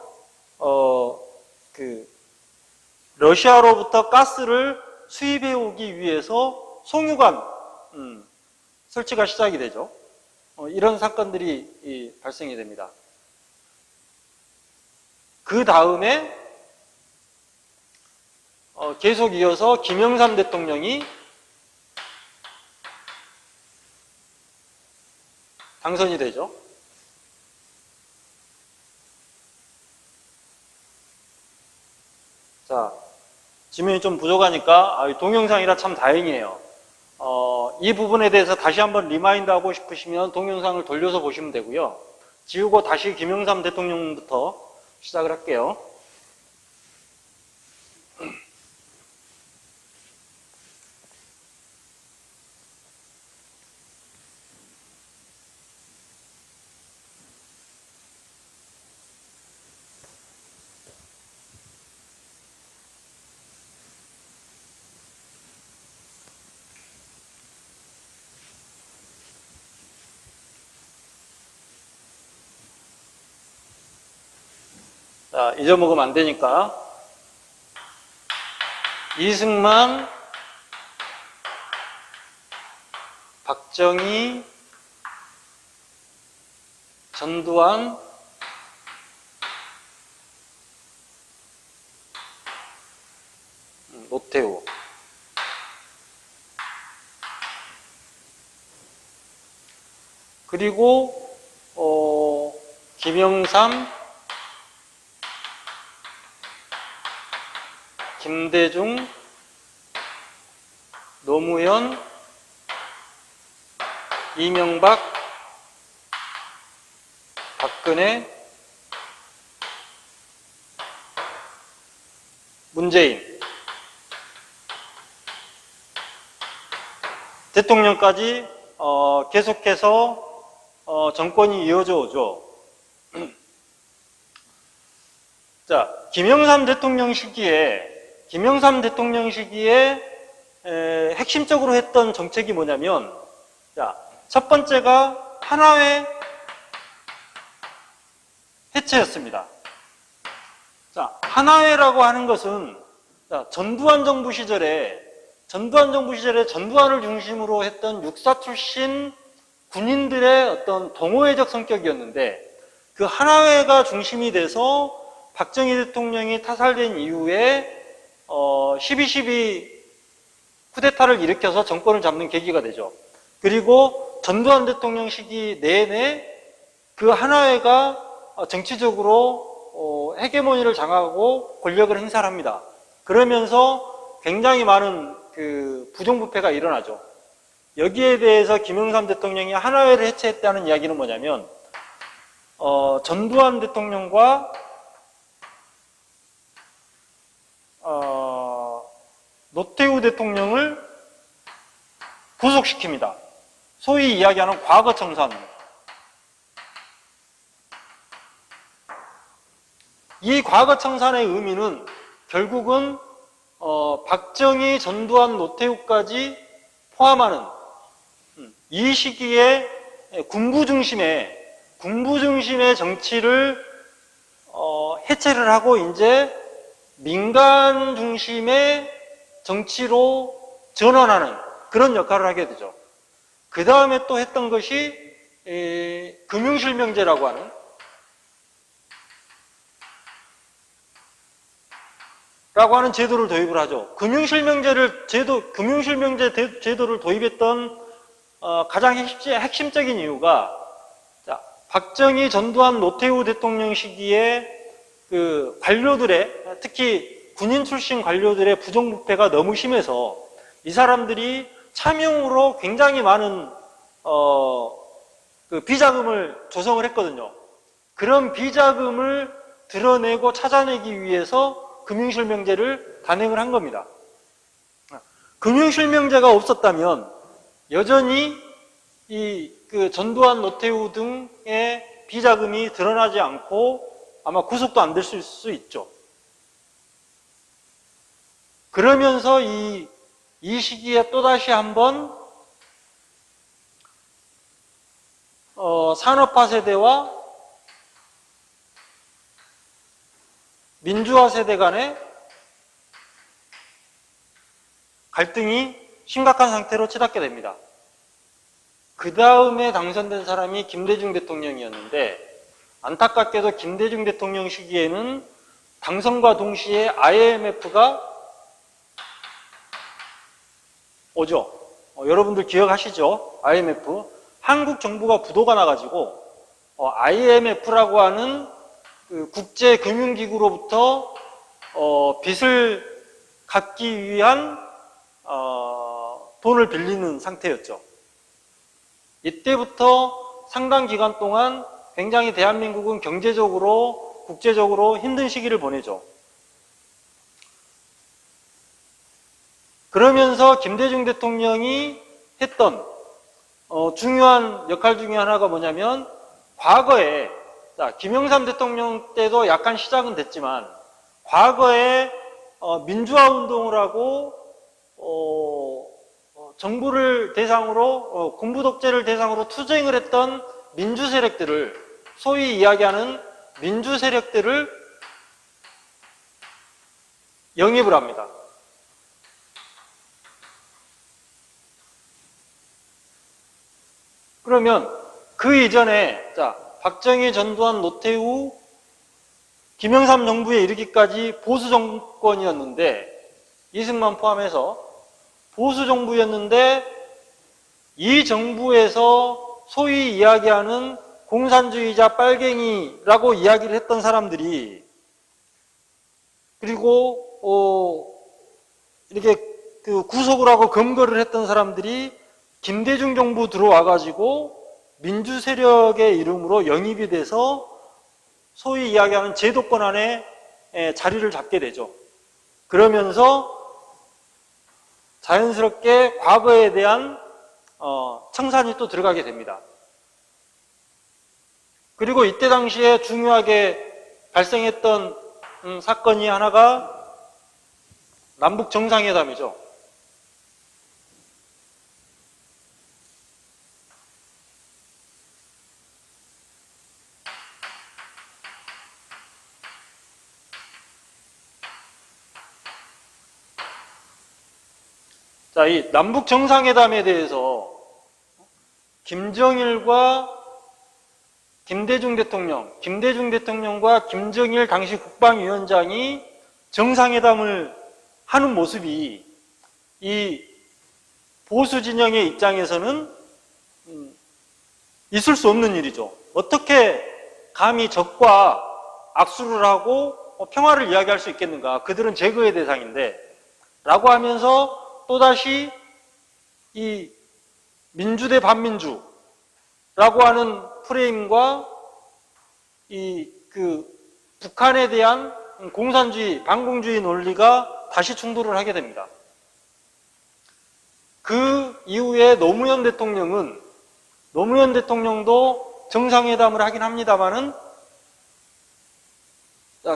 러시아로부터 가스를 수입해 오기 위해서 송유관 설치가 시작이 되죠. 이런 사건들이 발생이 됩니다. 그 다음에 계속 이어서 김영삼 대통령이 당선이 되죠. 자, 지면이 좀 부족하니까 동영상이라 참 다행이에요. 이 부분에 대해서 다시 한번 리마인드 하고 싶으시면 동영상을 돌려서 보시면 되고요. 지우고 다시 김영삼 대통령부터 시작을 할게요. 자, 잊어먹으면 안 되니까. 이승만, 박정희, 전두환, 노태우. 그리고 김영삼, 김대중, 노무현, 이명박, 박근혜, 문재인 대통령까지 계속해서 정권이 이어져 오죠. 자, 김영삼 대통령 시기에 핵심적으로 했던 정책이 뭐냐면, 자, 첫 번째가 하나회 해체였습니다. 자, 하나회라고 하는 것은, 자, 전두환 정부 시절에 전두환을 중심으로 했던 육사 출신 군인들의 어떤 동호회적 성격이었는데, 그 하나회가 중심이 돼서 박정희 대통령이 타살된 이후에 12.12 쿠데타를 일으켜서 정권을 잡는 계기가 되죠. 그리고 전두환 대통령 시기 내내 그 하나회가 정치적으로 헤게모니를 장악하고 권력을 행사를 합니다. 그러면서 굉장히 많은 그 부정부패가 일어나죠. 여기에 대해서 김영삼 대통령이 하나회를 해체했다는 이야기는 뭐냐면, 전두환 대통령과 노태우 대통령을 구속시킵니다. 소위 이야기하는 과거청산입니다. 이 과거청산의 의미는 결국은 박정희, 전두환, 노태우까지 포함하는 이 시기에 군부 중심의 정치를 해체를 하고 이제 민간 중심의 정치로 전환하는 그런 역할을 하게 되죠. 그 다음에 또 했던 것이 금융실명제라고 하는, 제도를 도입을 하죠. 금융실명제 제도를 도입했던 가장 핵심적인 이유가, 자, 박정희, 전두환, 노태우 대통령 시기에 그 관료들의, 특히 군인 출신 관료들의 부정부패가 너무 심해서 이 사람들이 차명으로 굉장히 많은 그 비자금을 조성을 했거든요. 그런 비자금을 드러내고 찾아내기 위해서 금융실명제를 단행을 한 겁니다. 금융실명제가 없었다면 여전히 그 전두환, 노태우 등의 비자금이 드러나지 않고 아마 구속도 안 될 수 있죠. 그러면서 이 시기에 또다시 한번 산업화 세대와 민주화 세대 간의 갈등이 심각한 상태로 치닫게 됩니다. 그 다음에 당선된 사람이 김대중 대통령이었는데, 안타깝게도 김대중 대통령 시기에는 당선과 동시에 IMF가 오죠. 여러분들 기억하시죠? IMF. 한국 정부가 부도가 나가지고 IMF라고 하는 그 국제금융기구로부터 빚을 갚기 위한 돈을 빌리는 상태였죠. 이때부터 상당 기간 동안 굉장히 대한민국은 경제적으로, 국제적으로 힘든 시기를 보내죠. 그러면서 김대중 대통령이 했던 중요한 역할 중에 하나가 뭐냐면, 과거에, 자, 김영삼 대통령 때도 약간 시작은 됐지만, 과거에 민주화 운동을 하고 정부를 대상으로, 군부 독재를 대상으로 투쟁을 했던 민주 세력들을, 소위 이야기하는 민주 세력들을 영입을 합니다. 그러면 그 이전에 박정희, 전두환, 노태우, 김영삼 정부에 이르기까지 보수 정권이었는데, 이승만 포함해서 보수 정부였는데, 이 정부에서 소위 이야기하는 공산주의자 빨갱이라고 이야기를 했던 사람들이, 그리고 이렇게 구속을 하고 검거를 했던 사람들이 김대중 정부 들어와가지고 민주 세력의 이름으로 영입이 돼서 소위 이야기하는 제도권 안에 자리를 잡게 되죠. 그러면서 자연스럽게 과거에 대한 청산이 또 들어가게 됩니다. 그리고 이때 당시에 중요하게 발생했던 사건이 하나가 남북 정상회담이죠. 자, 이 남북 정상회담에 대해서 김정일과 김대중 대통령과 김정일 당시 국방위원장이 정상회담을 하는 모습이 이 보수 진영의 입장에서는 있을 수 없는 일이죠. 어떻게 감히 적과 악수를 하고 평화를 이야기할 수 있겠는가? 그들은 제거의 대상인데 라고 하면서 또다시 이 민주 대 반민주라고 하는 프레임과 북한에 대한 공산주의, 반공주의 논리가 다시 충돌을 하게 됩니다. 그 이후에 노무현 대통령도 정상회담을 하긴 합니다만은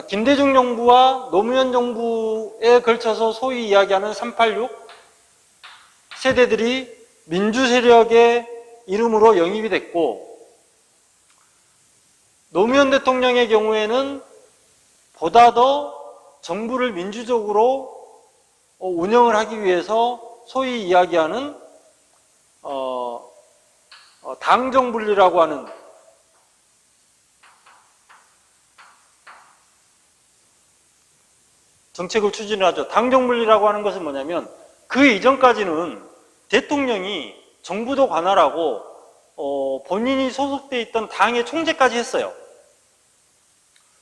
김대중 정부와 노무현 정부에 걸쳐서 소위 이야기하는 386 세대들이 민주 세력의 이름으로 영입이 됐고, 노무현 대통령의 경우에는 보다 더 정부를 민주적으로 운영을 하기 위해서 소위 이야기하는 당정분리라고 하는 정책을 추진을 하죠. 당정분리라고 하는 것은 뭐냐면 그 이전까지는 대통령이 정부도 관할하고 본인이 소속돼 있던 당의 총재까지 했어요.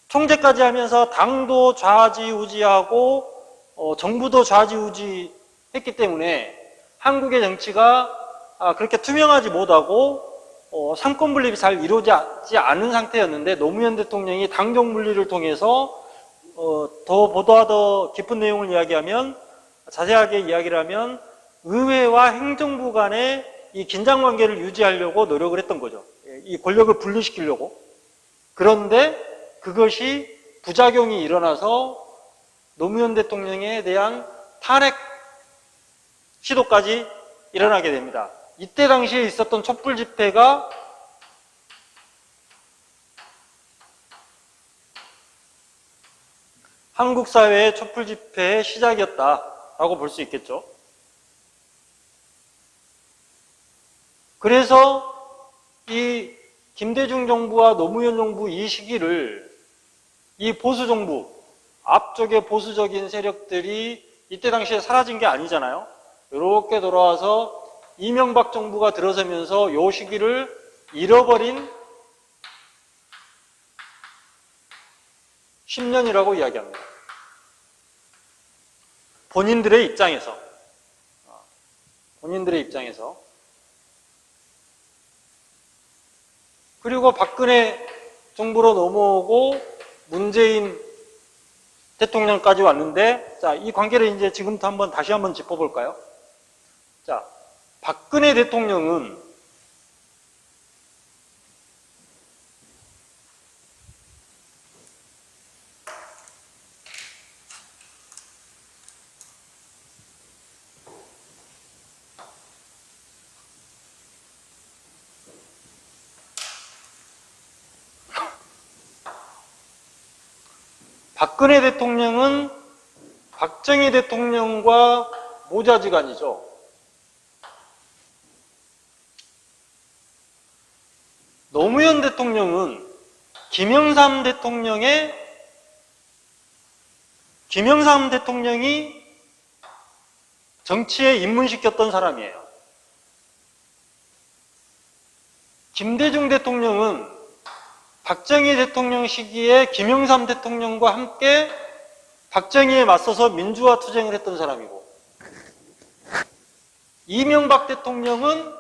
총재까지 하면서 당도 좌지우지하고 정부도 좌지우지했기 때문에 한국의 정치가 그렇게 투명하지 못하고 삼권분립이 잘 이루어지지 않은 상태였는데, 노무현 대통령이 당정분리를 통해서 보다 더 깊은 내용을 자세하게 이야기를 하면 의회와 행정부 간의 이 긴장관계를 유지하려고 노력을 했던 거죠. 이 권력을 분리시키려고. 그런데 그것이 부작용이 일어나서 노무현 대통령에 대한 탄핵 시도까지 일어나게 됩니다. 이때 당시에 있었던 촛불 집회가 한국 사회의 촛불 집회의 시작이었다라고 볼 수 있겠죠. 그래서 이 김대중 정부와 노무현 정부 이 시기를 이 보수 정부, 앞쪽의 보수적인 세력들이 이때 당시에 사라진 게 아니잖아요. 이렇게 돌아와서 이명박 정부가 들어서면서 이 시기를 잃어버린 10년이라고 이야기합니다. 본인들의 입장에서. 그리고 박근혜 정부로 넘어오고 문재인 대통령까지 왔는데, 자, 이 관계를 이제 지금부터 다시 한번 짚어볼까요? 자, 박근혜 대통령은 박정희 대통령과 모자지간이죠. 노무현 대통령은 김영삼 대통령이 정치에 입문시켰던 사람이에요. 김대중 대통령은 박정희 대통령 시기에 김영삼 대통령과 함께 박정희에 맞서서 민주화 투쟁을 했던 사람이고, 이명박 대통령은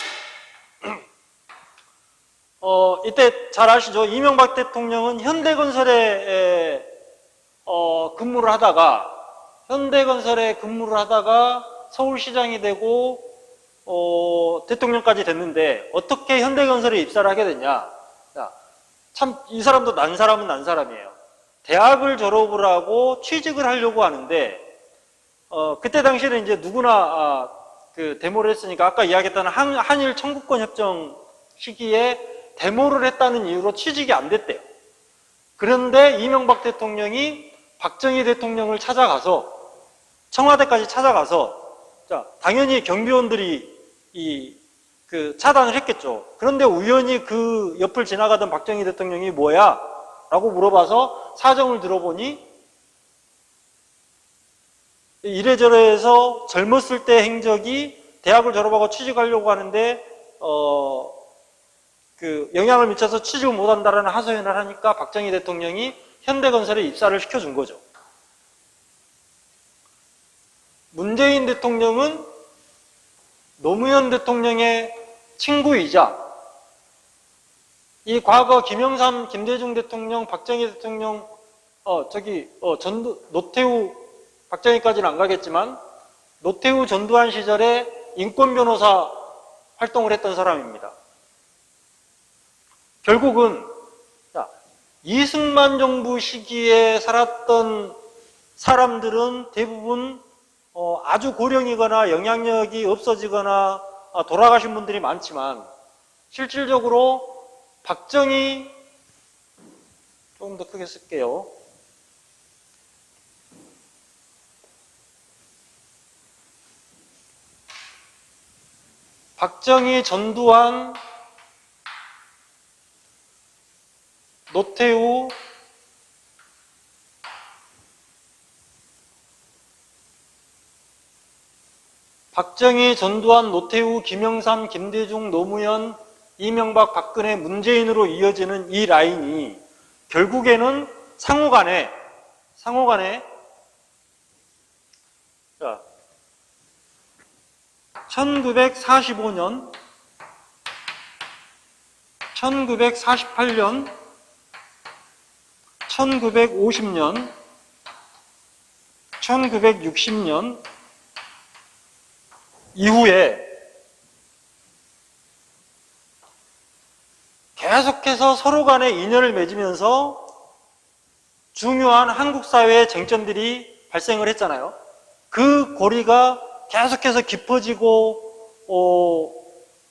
이때 잘 아시죠? 이명박 대통령은 현대건설에 근무를 하다가 서울시장이 되고 대통령까지 됐는데 어떻게 현대건설에 입사를 하게 됐냐? 참 이 사람도 난 사람이에요. 대학을 졸업을 하고 취직을 하려고 하는데 그때 당시에는 이제 누구나 그 데모를 했으니까 아까 이야기했던 한일 청구권 협정 시기에 데모를 했다는 이유로 취직이 안 됐대요. 그런데 이명박 대통령이 박정희 대통령을 찾아가서 청와대까지 찾아가서 당연히 경비원들이 차단을 했겠죠. 그런데 우연히 그 옆을 지나가던 박정희 대통령이 뭐야? 라고 물어봐서 사정을 들어보니 이래저래 해서 젊었을 때 행적이 대학을 졸업하고 취직하려고 하는데 그 영향을 미쳐서 취직을 못한다라는 하소연을 하니까 박정희 대통령이 현대건설에 입사를 시켜준 거죠. 문재인 대통령은 노무현 대통령의 친구이자 이 과거 김영삼, 김대중 대통령, 박정희 대통령, 노태우, 박정희까지는 안 가겠지만 노태우, 전두환 시절에 인권 변호사 활동을 했던 사람입니다. 결국은 이승만 정부 시기에 살았던 사람들은 대부분 아주 고령이거나 영향력이 없어지거나 돌아가신 분들이 많지만 실질적으로 박정희, 조금 더 크게 쓸게요. 박정희, 전두환, 노태우, 박정희, 전두환, 노태우, 김영삼, 김대중, 노무현, 이명박, 박근혜, 문재인으로 이어지는 이 라인이 결국에는 상호간에 1945년, 1948년, 1950년, 1960년 이후에 계속해서 서로 간에 인연을 맺으면서 중요한 한국 사회의 쟁점들이 발생을 했잖아요. 그 고리가 계속해서 깊어지고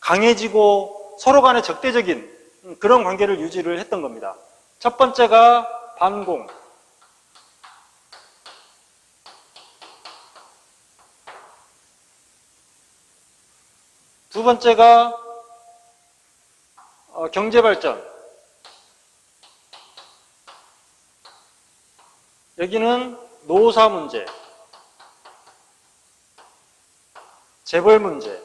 강해지고 서로 간에 적대적인 그런 관계를 유지를 했던 겁니다. 첫 번째가 반공, 두 번째가 경제발전, 여기는 노사 문제, 재벌 문제,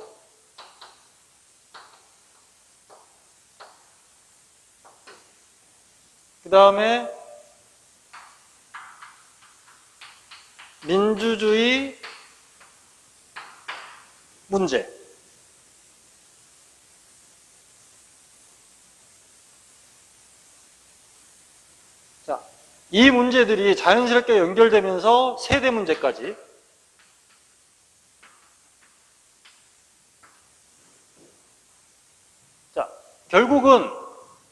그 다음에 민주주의 문제. 자, 이 문제들이 자연스럽게 연결되면서 세대 문제까지. 자, 결국은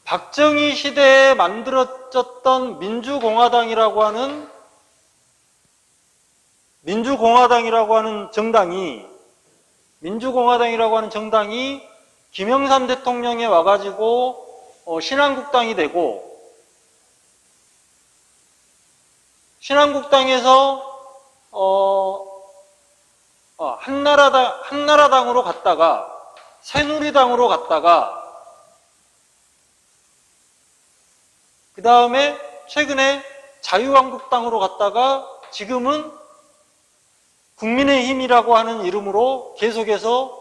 박정희 시대에 만들어졌던 민주공화당이라고 하는 정당이 김영삼 대통령에 와가지고 신한국당이 되고, 신한국당에서 한나라당으로 갔다가 새누리당으로 갔다가 그 다음에 최근에 자유한국당으로 갔다가 지금은 국민의힘이라고 하는 이름으로 계속해서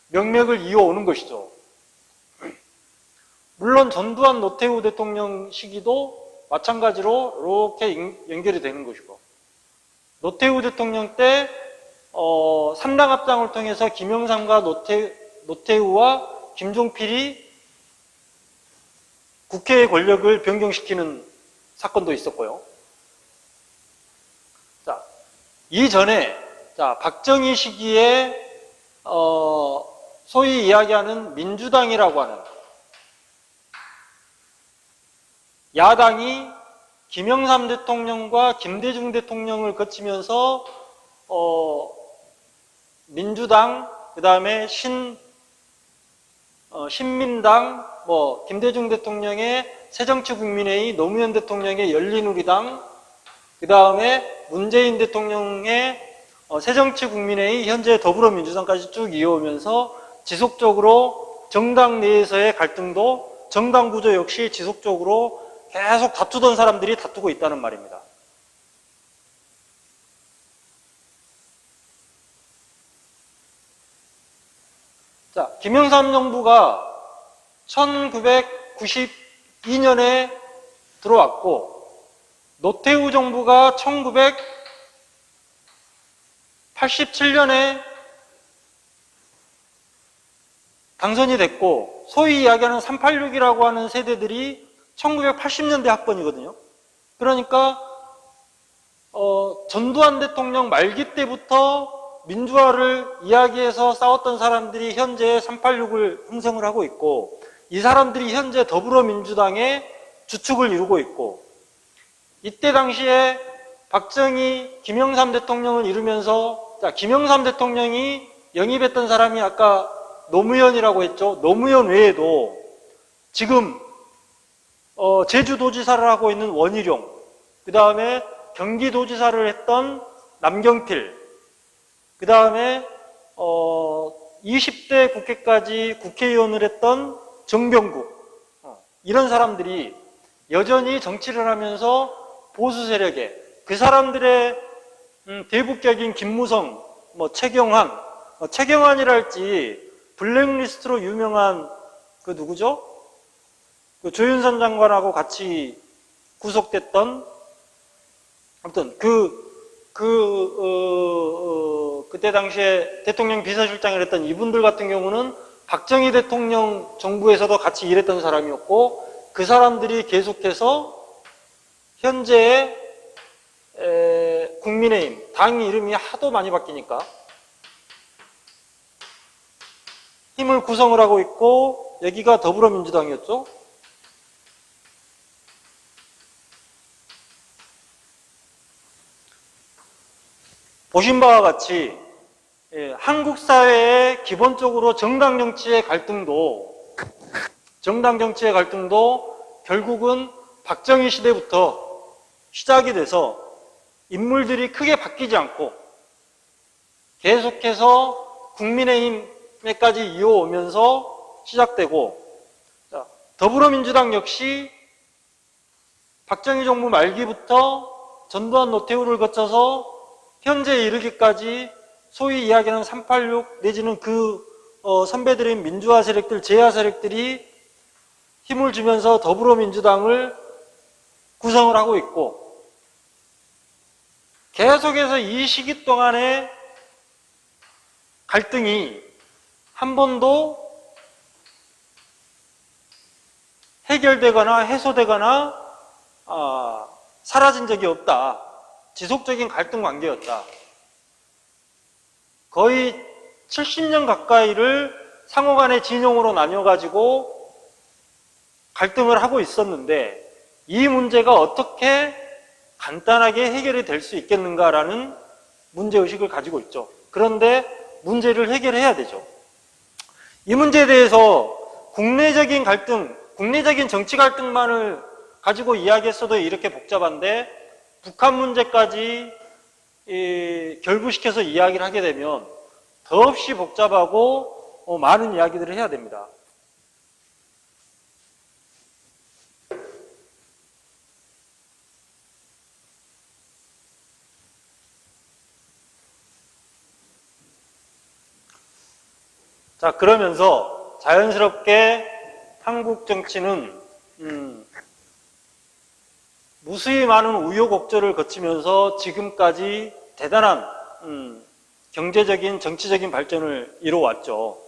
명맥을 이어오는 것이죠. 물론 전두환 노태우 대통령 시기도 마찬가지로 이렇게 연결이 되는 것이고, 노태우 대통령 때 3당 합당을 통해서 김영삼과 노태우와 김종필이 국회의 권력을 변경시키는 사건도 있었고요. 자, 이전에 박정희 시기에 소위 이야기하는 민주당이라고 하는 야당이 김영삼 대통령과 김대중 대통령을 거치면서 민주당, 그 다음에 신민당, 김대중 대통령의 새정치국민회의, 노무현 대통령의 열린우리당, 그 다음에 문재인 대통령의 새정치국민회의, 현재 더불어민주당까지 쭉 이어오면서 지속적으로 정당 내에서의 갈등도, 정당 구조 역시 지속적으로 계속 다투던 사람들이 다투고 있다는 말입니다. 자, 김영삼 정부가 1992년에 들어왔고, 노태우 정부가 1987년에 당선이 됐고, 소위 이야기하는 386이라고 하는 세대들이 1980년대 학번이거든요. 그러니까 전두환 대통령 말기 때부터 민주화를 이야기해서 싸웠던 사람들이 현재 386을 형성을 하고 있고, 이 사람들이 현재 더불어민주당의 주축을 이루고 있고, 이때 당시에 박정희, 김영삼 대통령을 이루면서, 김영삼 대통령이 영입했던 사람이 아까 노무현이라고 했죠. 노무현 외에도 지금 제주도지사를 하고 있는 원희룡, 그 다음에 경기도지사를 했던 남경필, 그 다음에 20대 국회까지 국회의원을 했던 정병국, 이런 사람들이 여전히 정치를 하면서 보수 세력에, 그 사람들의 대북격인 김무성, 최경환, 최경환이랄지 블랙리스트로 유명한 그 누구죠? 그 조윤선 장관하고 같이 구속됐던, 아무튼 그때 당시에 대통령 비서실장을 했던 이분들 같은 경우는 박정희 대통령 정부에서도 같이 일했던 사람이었고, 그 사람들이 계속해서 현재의 국민의힘, 당 이름이 하도 많이 바뀌니까 힘을 구성을 하고 있고, 여기가 더불어민주당이었죠. 보신 바와 같이 한국 사회의 기본적으로 정당 정치의 갈등도 결국은 박정희 시대부터 시작이 돼서 인물들이 크게 바뀌지 않고 계속해서 국민의힘에까지 이어오면서 시작되고, 더불어민주당 역시 박정희 정부 말기부터 전두환 노태우를 거쳐서 현재에 이르기까지 소위 이야기하는 386 내지는 그 선배들인 민주화 세력들, 제야 세력들이 힘을 주면서 더불어민주당을 구성을 하고 있고, 계속해서 이 시기 동안에 갈등이 한 번도 해결되거나 해소되거나 사라진 적이 없다. 지속적인 갈등 관계였다. 거의 70년 가까이를 상호간의 진영으로 나뉘어가지고 갈등을 하고 있었는데, 이 문제가 어떻게 간단하게 해결이 될 수 있겠는가라는 문제의식을 가지고 있죠. 그런데 문제를 해결해야 되죠. 이 문제에 대해서 국내적인 갈등, 국내적인 정치 갈등만을 가지고 이야기했어도 이렇게 복잡한데, 북한 문제까지 결부시켜서 이야기를 하게 되면 더없이 복잡하고 많은 이야기들을 해야 됩니다. 자, 그러면서 자연스럽게 한국 정치는 무수히 많은 우여곡절을 거치면서 지금까지 대단한 경제적인, 정치적인 발전을 이뤄왔죠.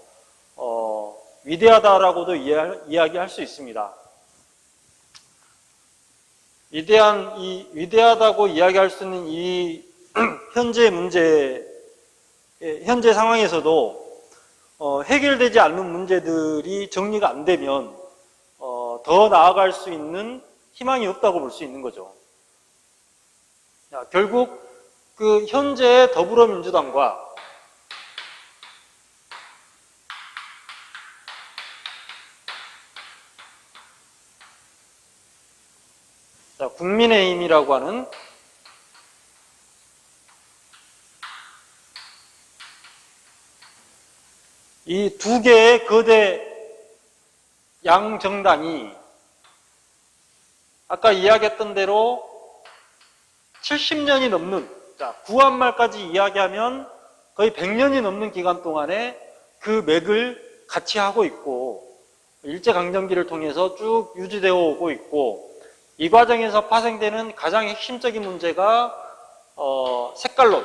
위대하다라고도 이야기할 수 있습니다. 위대하다고 이야기할 수 있는 이 현재 문제, 현재 상황에서도 해결되지 않는 문제들이 정리가 안 되면 더 나아갈 수 있는 희망이 없다고 볼 수 있는 거죠. 자, 결국 그 현재의 더불어민주당과 국민의힘이라고 하는 이 두 개의 거대 양정당이 아까 이야기했던 대로 70년이 넘는, 구한말까지 이야기하면 거의 100년이 넘는 기간 동안에 그 맥을 같이 하고 있고 일제강점기를 통해서 쭉 유지되어 오고 있고 이 과정에서 파생되는 가장 핵심적인 문제가 색깔론,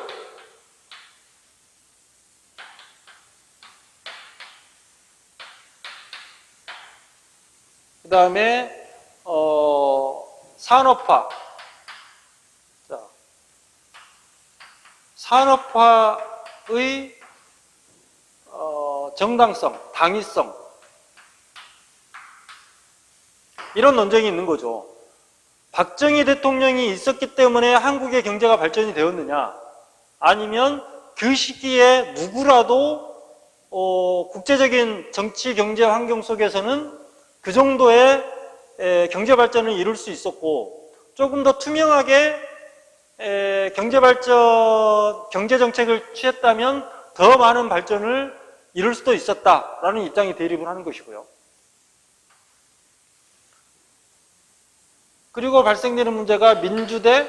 그 다음에 산업화. 자, 산업화의 정당성, 당위성, 이런 논쟁이 있는 거죠. 박정희 대통령이 있었기 때문에 한국의 경제가 발전이 되었느냐, 아니면 그 시기에 누구라도 국제적인 정치, 경제 환경 속에서는 그 정도의 경제 발전을 이룰 수 있었고 조금 더 투명하게 경제 정책을 취했다면 더 많은 발전을 이룰 수도 있었다라는 입장이 대립을 하는 것이고요. 그리고 발생되는 문제가 민주 대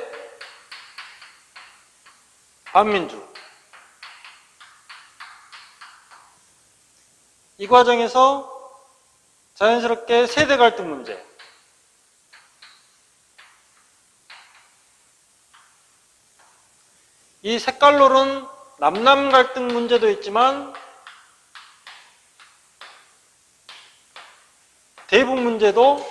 반민주. 이 과정에서 자연스럽게 세대 갈등 문제, 이 색깔론은 남남 갈등 문제도 있지만 대북 문제도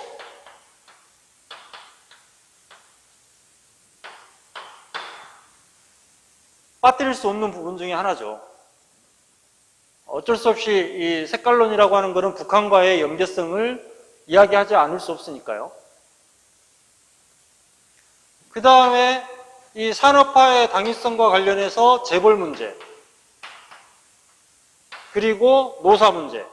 빠뜨릴 수 없는 부분 중에 하나죠. 어쩔 수 없이 이 색깔론이라고 하는 것은 북한과의 연계성을 이야기하지 않을 수 없으니까요. 그 다음에 이 산업화의 당위성과 관련해서 재벌 문제, 그리고 노사 문제,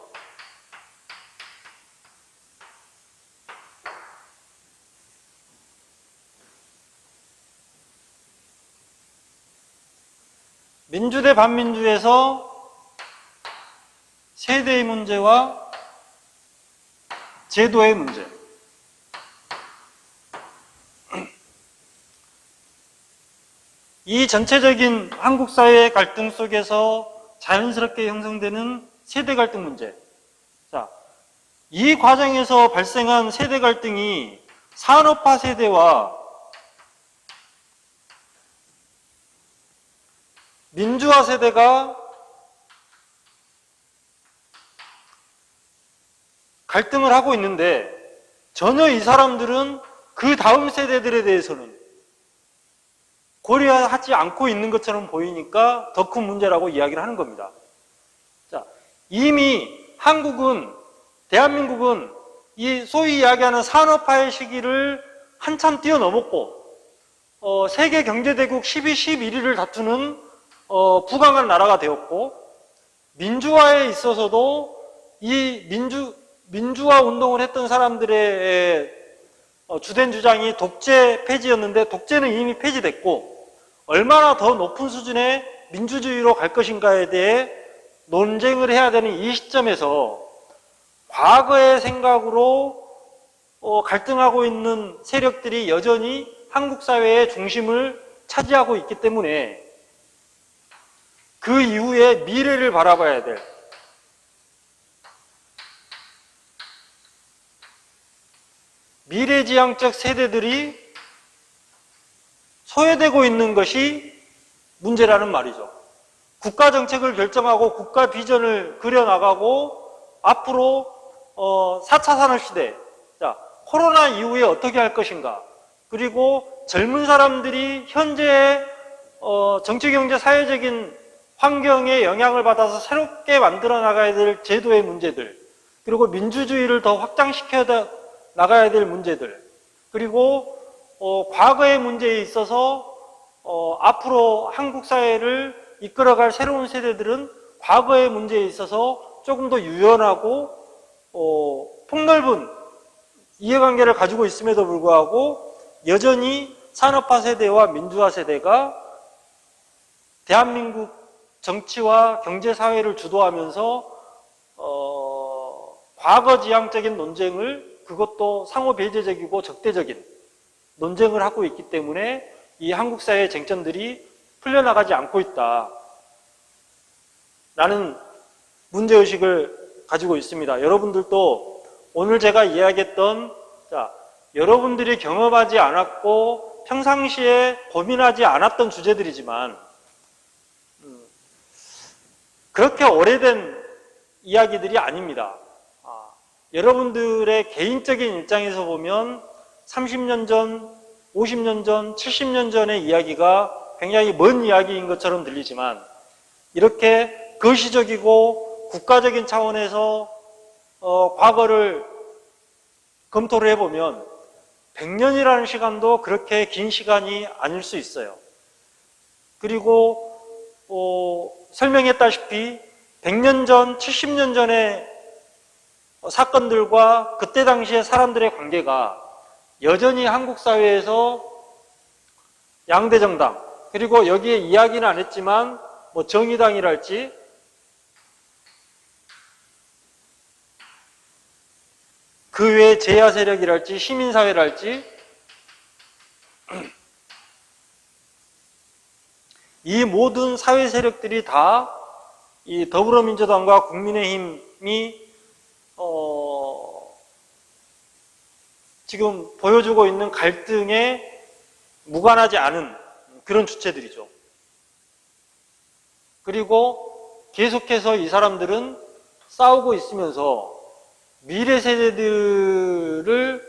민주 대 반민주에서 세대의 문제와 제도의 문제, 이 전체적인 한국 사회의 갈등 속에서 자연스럽게 형성되는 세대 갈등 문제. 자, 이 과정에서 발생한 세대 갈등이 산업화 세대와 민주화 세대가 갈등을 하고 있는데 전혀 이 사람들은 그 다음 세대들에 대해서는 고려하지 않고 있는 것처럼 보이니까 더 큰 문제라고 이야기를 하는 겁니다. 자, 이미 대한민국은 이 소위 이야기하는 산업화의 시기를 한참 뛰어넘었고 세계 경제대국 10위, 11위를 다투는 부강한 나라가 되었고 민주화에 있어서도 이 민주화 운동을 했던 사람들의 주된 주장이 독재 폐지였는데 독재는 이미 폐지됐고 얼마나 더 높은 수준의 민주주의로 갈 것인가에 대해 논쟁을 해야 되는 이 시점에서 과거의 생각으로 갈등하고 있는 세력들이 여전히 한국 사회의 중심을 차지하고 있기 때문에 그 이후에 미래를 바라봐야 될, 미래지향적 세대들이 소외되고 있는 것이 문제라는 말이죠. 국가 정책을 결정하고 국가 비전을 그려나가고 앞으로 4차 산업시대, 자, 코로나 이후에 어떻게 할 것인가, 그리고 젊은 사람들이 현재의 정치, 경제, 사회적인 환경에 영향을 받아서 새롭게 만들어 나가야 될 제도의 문제들, 그리고 민주주의를 더 확장시켜 나가야 될 문제들, 그리고 과거의 문제에 있어서 앞으로 한국 사회를 이끌어갈 새로운 세대들은 과거의 문제에 있어서 조금 더 유연하고 폭넓은 이해관계를 가지고 있음에도 불구하고 여전히 산업화 세대와 민주화 세대가 대한민국 정치와 경제 사회를 주도하면서 과거지향적인 논쟁을, 그것도 상호 배제적이고 적대적인 논쟁을 하고 있기 때문에 이 한국 사회의 쟁점들이 풀려나가지 않고 있다 라는 문제의식을 가지고 있습니다. 여러분들도 오늘 제가 이야기했던, 자, 여러분들이 경험하지 않았고 평상시에 고민하지 않았던 주제들이지만 그렇게 오래된 이야기들이 아닙니다. 여러분들의 개인적인 입장에서 보면 30년 전, 50년 전, 70년 전의 이야기가 굉장히 먼 이야기인 것처럼 들리지만 이렇게 거시적이고 국가적인 차원에서 과거를 검토를 해보면 100년이라는 시간도 그렇게 긴 시간이 아닐 수 있어요. 그리고 설명했다시피 100년 전, 70년 전의 사건들과 그때 당시의 사람들의 관계가 여전히 한국 사회에서 양대 정당, 그리고 여기에 이야기는 안 했지만 뭐 정의당이랄지 그 외에 제야 세력이랄지 시민사회랄지 이 모든 사회 세력들이 다 이 더불어민주당과 국민의힘이 지금 보여주고 있는 갈등에 무관하지 않은 그런 주체들이죠. 그리고 계속해서 이 사람들은 싸우고 있으면서 미래 세대들은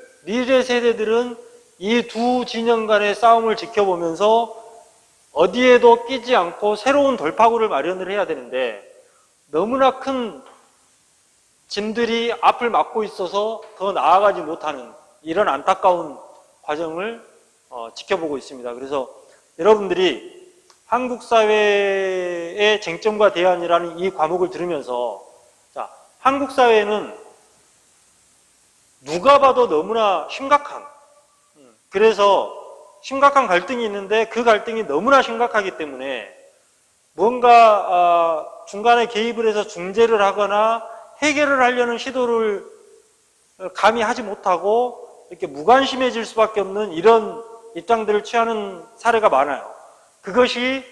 이 두 진영 간의 싸움을 지켜보면서 어디에도 끼지 않고 새로운 돌파구를 마련을 해야 되는데 너무나 큰 짐들이 앞을 막고 있어서 더 나아가지 못하는 이런 안타까운 과정을 지켜보고 있습니다. 그래서 여러분들이 한국 사회의 쟁점과 대안이라는 이 과목을 들으면서, 자, 한국 사회는 누가 봐도 너무나 심각한, 그래서 심각한 갈등이 있는데 그 갈등이 너무나 심각하기 때문에 뭔가 중간에 개입을 해서 중재를 하거나 해결을 하려는 시도를 감히 하지 못하고 이렇게 무관심해질 수밖에 없는 이런 입장들을 취하는 사례가 많아요. 그것이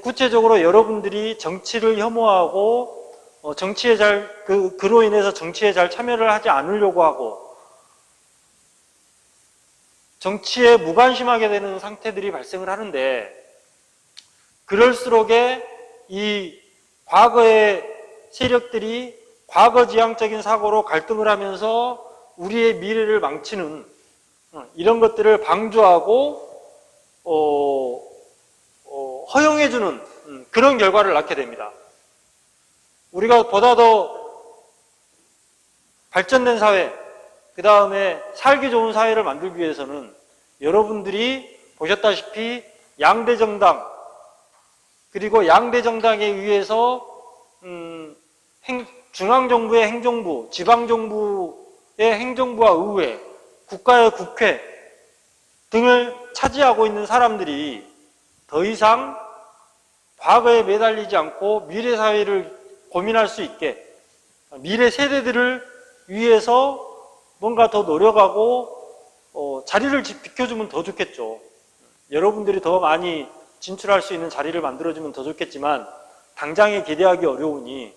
구체적으로 여러분들이 정치를 혐오하고 정치에 그로 인해서 정치에 잘 참여를 하지 않으려고 하고 정치에 무관심하게 되는 상태들이 발생을 하는데, 그럴수록에 이 과거의 세력들이 과거지향적인 사고로 갈등을 하면서 우리의 미래를 망치는 이런 것들을 방조하고 허용해주는 그런 결과를 낳게 됩니다. 우리가 보다 더 발전된 사회, 그 다음에 살기 좋은 사회를 만들기 위해서는 여러분들이 보셨다시피 양대 정당, 그리고 양대 정당에 의해서 중앙정부의 행정부, 지방정부의 행정부와 의회, 국가의 국회 등을 차지하고 있는 사람들이 더 이상 과거에 매달리지 않고 미래 사회를 고민할 수 있게 미래 세대들을 위해서 뭔가 더 노력하고 자리를 비켜주면 더 좋겠죠. 여러분들이 더 많이 진출할 수 있는 자리를 만들어주면 더 좋겠지만 당장에 기대하기 어려우니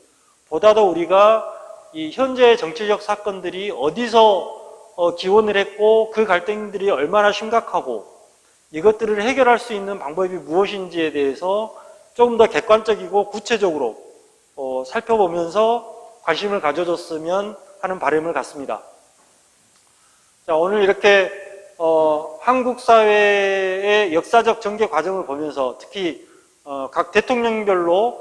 보다 더 우리가 이 현재의 정치적 사건들이 어디서 기원을 했고 그 갈등들이 얼마나 심각하고 이것들을 해결할 수 있는 방법이 무엇인지에 대해서 조금 더 객관적이고 구체적으로 살펴보면서 관심을 가져줬으면 하는 바람을 갖습니다. 자, 오늘 이렇게 한국 사회의 역사적 전개 과정을 보면서 특히 각 대통령별로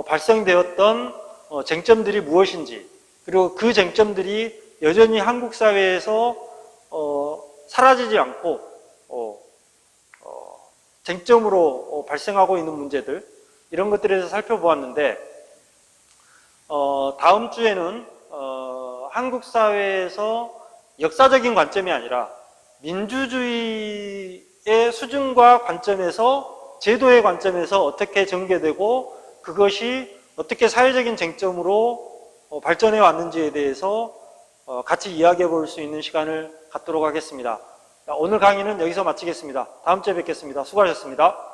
발생되었던 쟁점들이 무엇인지 그리고 그 쟁점들이 여전히 한국 사회에서 사라지지 않고 쟁점으로 발생하고 있는 문제들 이런 것들에 대해서 살펴보았는데 다음 주에는 한국 사회에서 역사적인 관점이 아니라 민주주의의 수준과 관점에서 제도의 관점에서 어떻게 전개되고 그것이 어떻게 사회적인 쟁점으로 발전해 왔는지에 대해서 같이 이야기해 볼 수 있는 시간을 갖도록 하겠습니다. 오늘 강의는 여기서 마치겠습니다. 다음 주에 뵙겠습니다. 수고하셨습니다.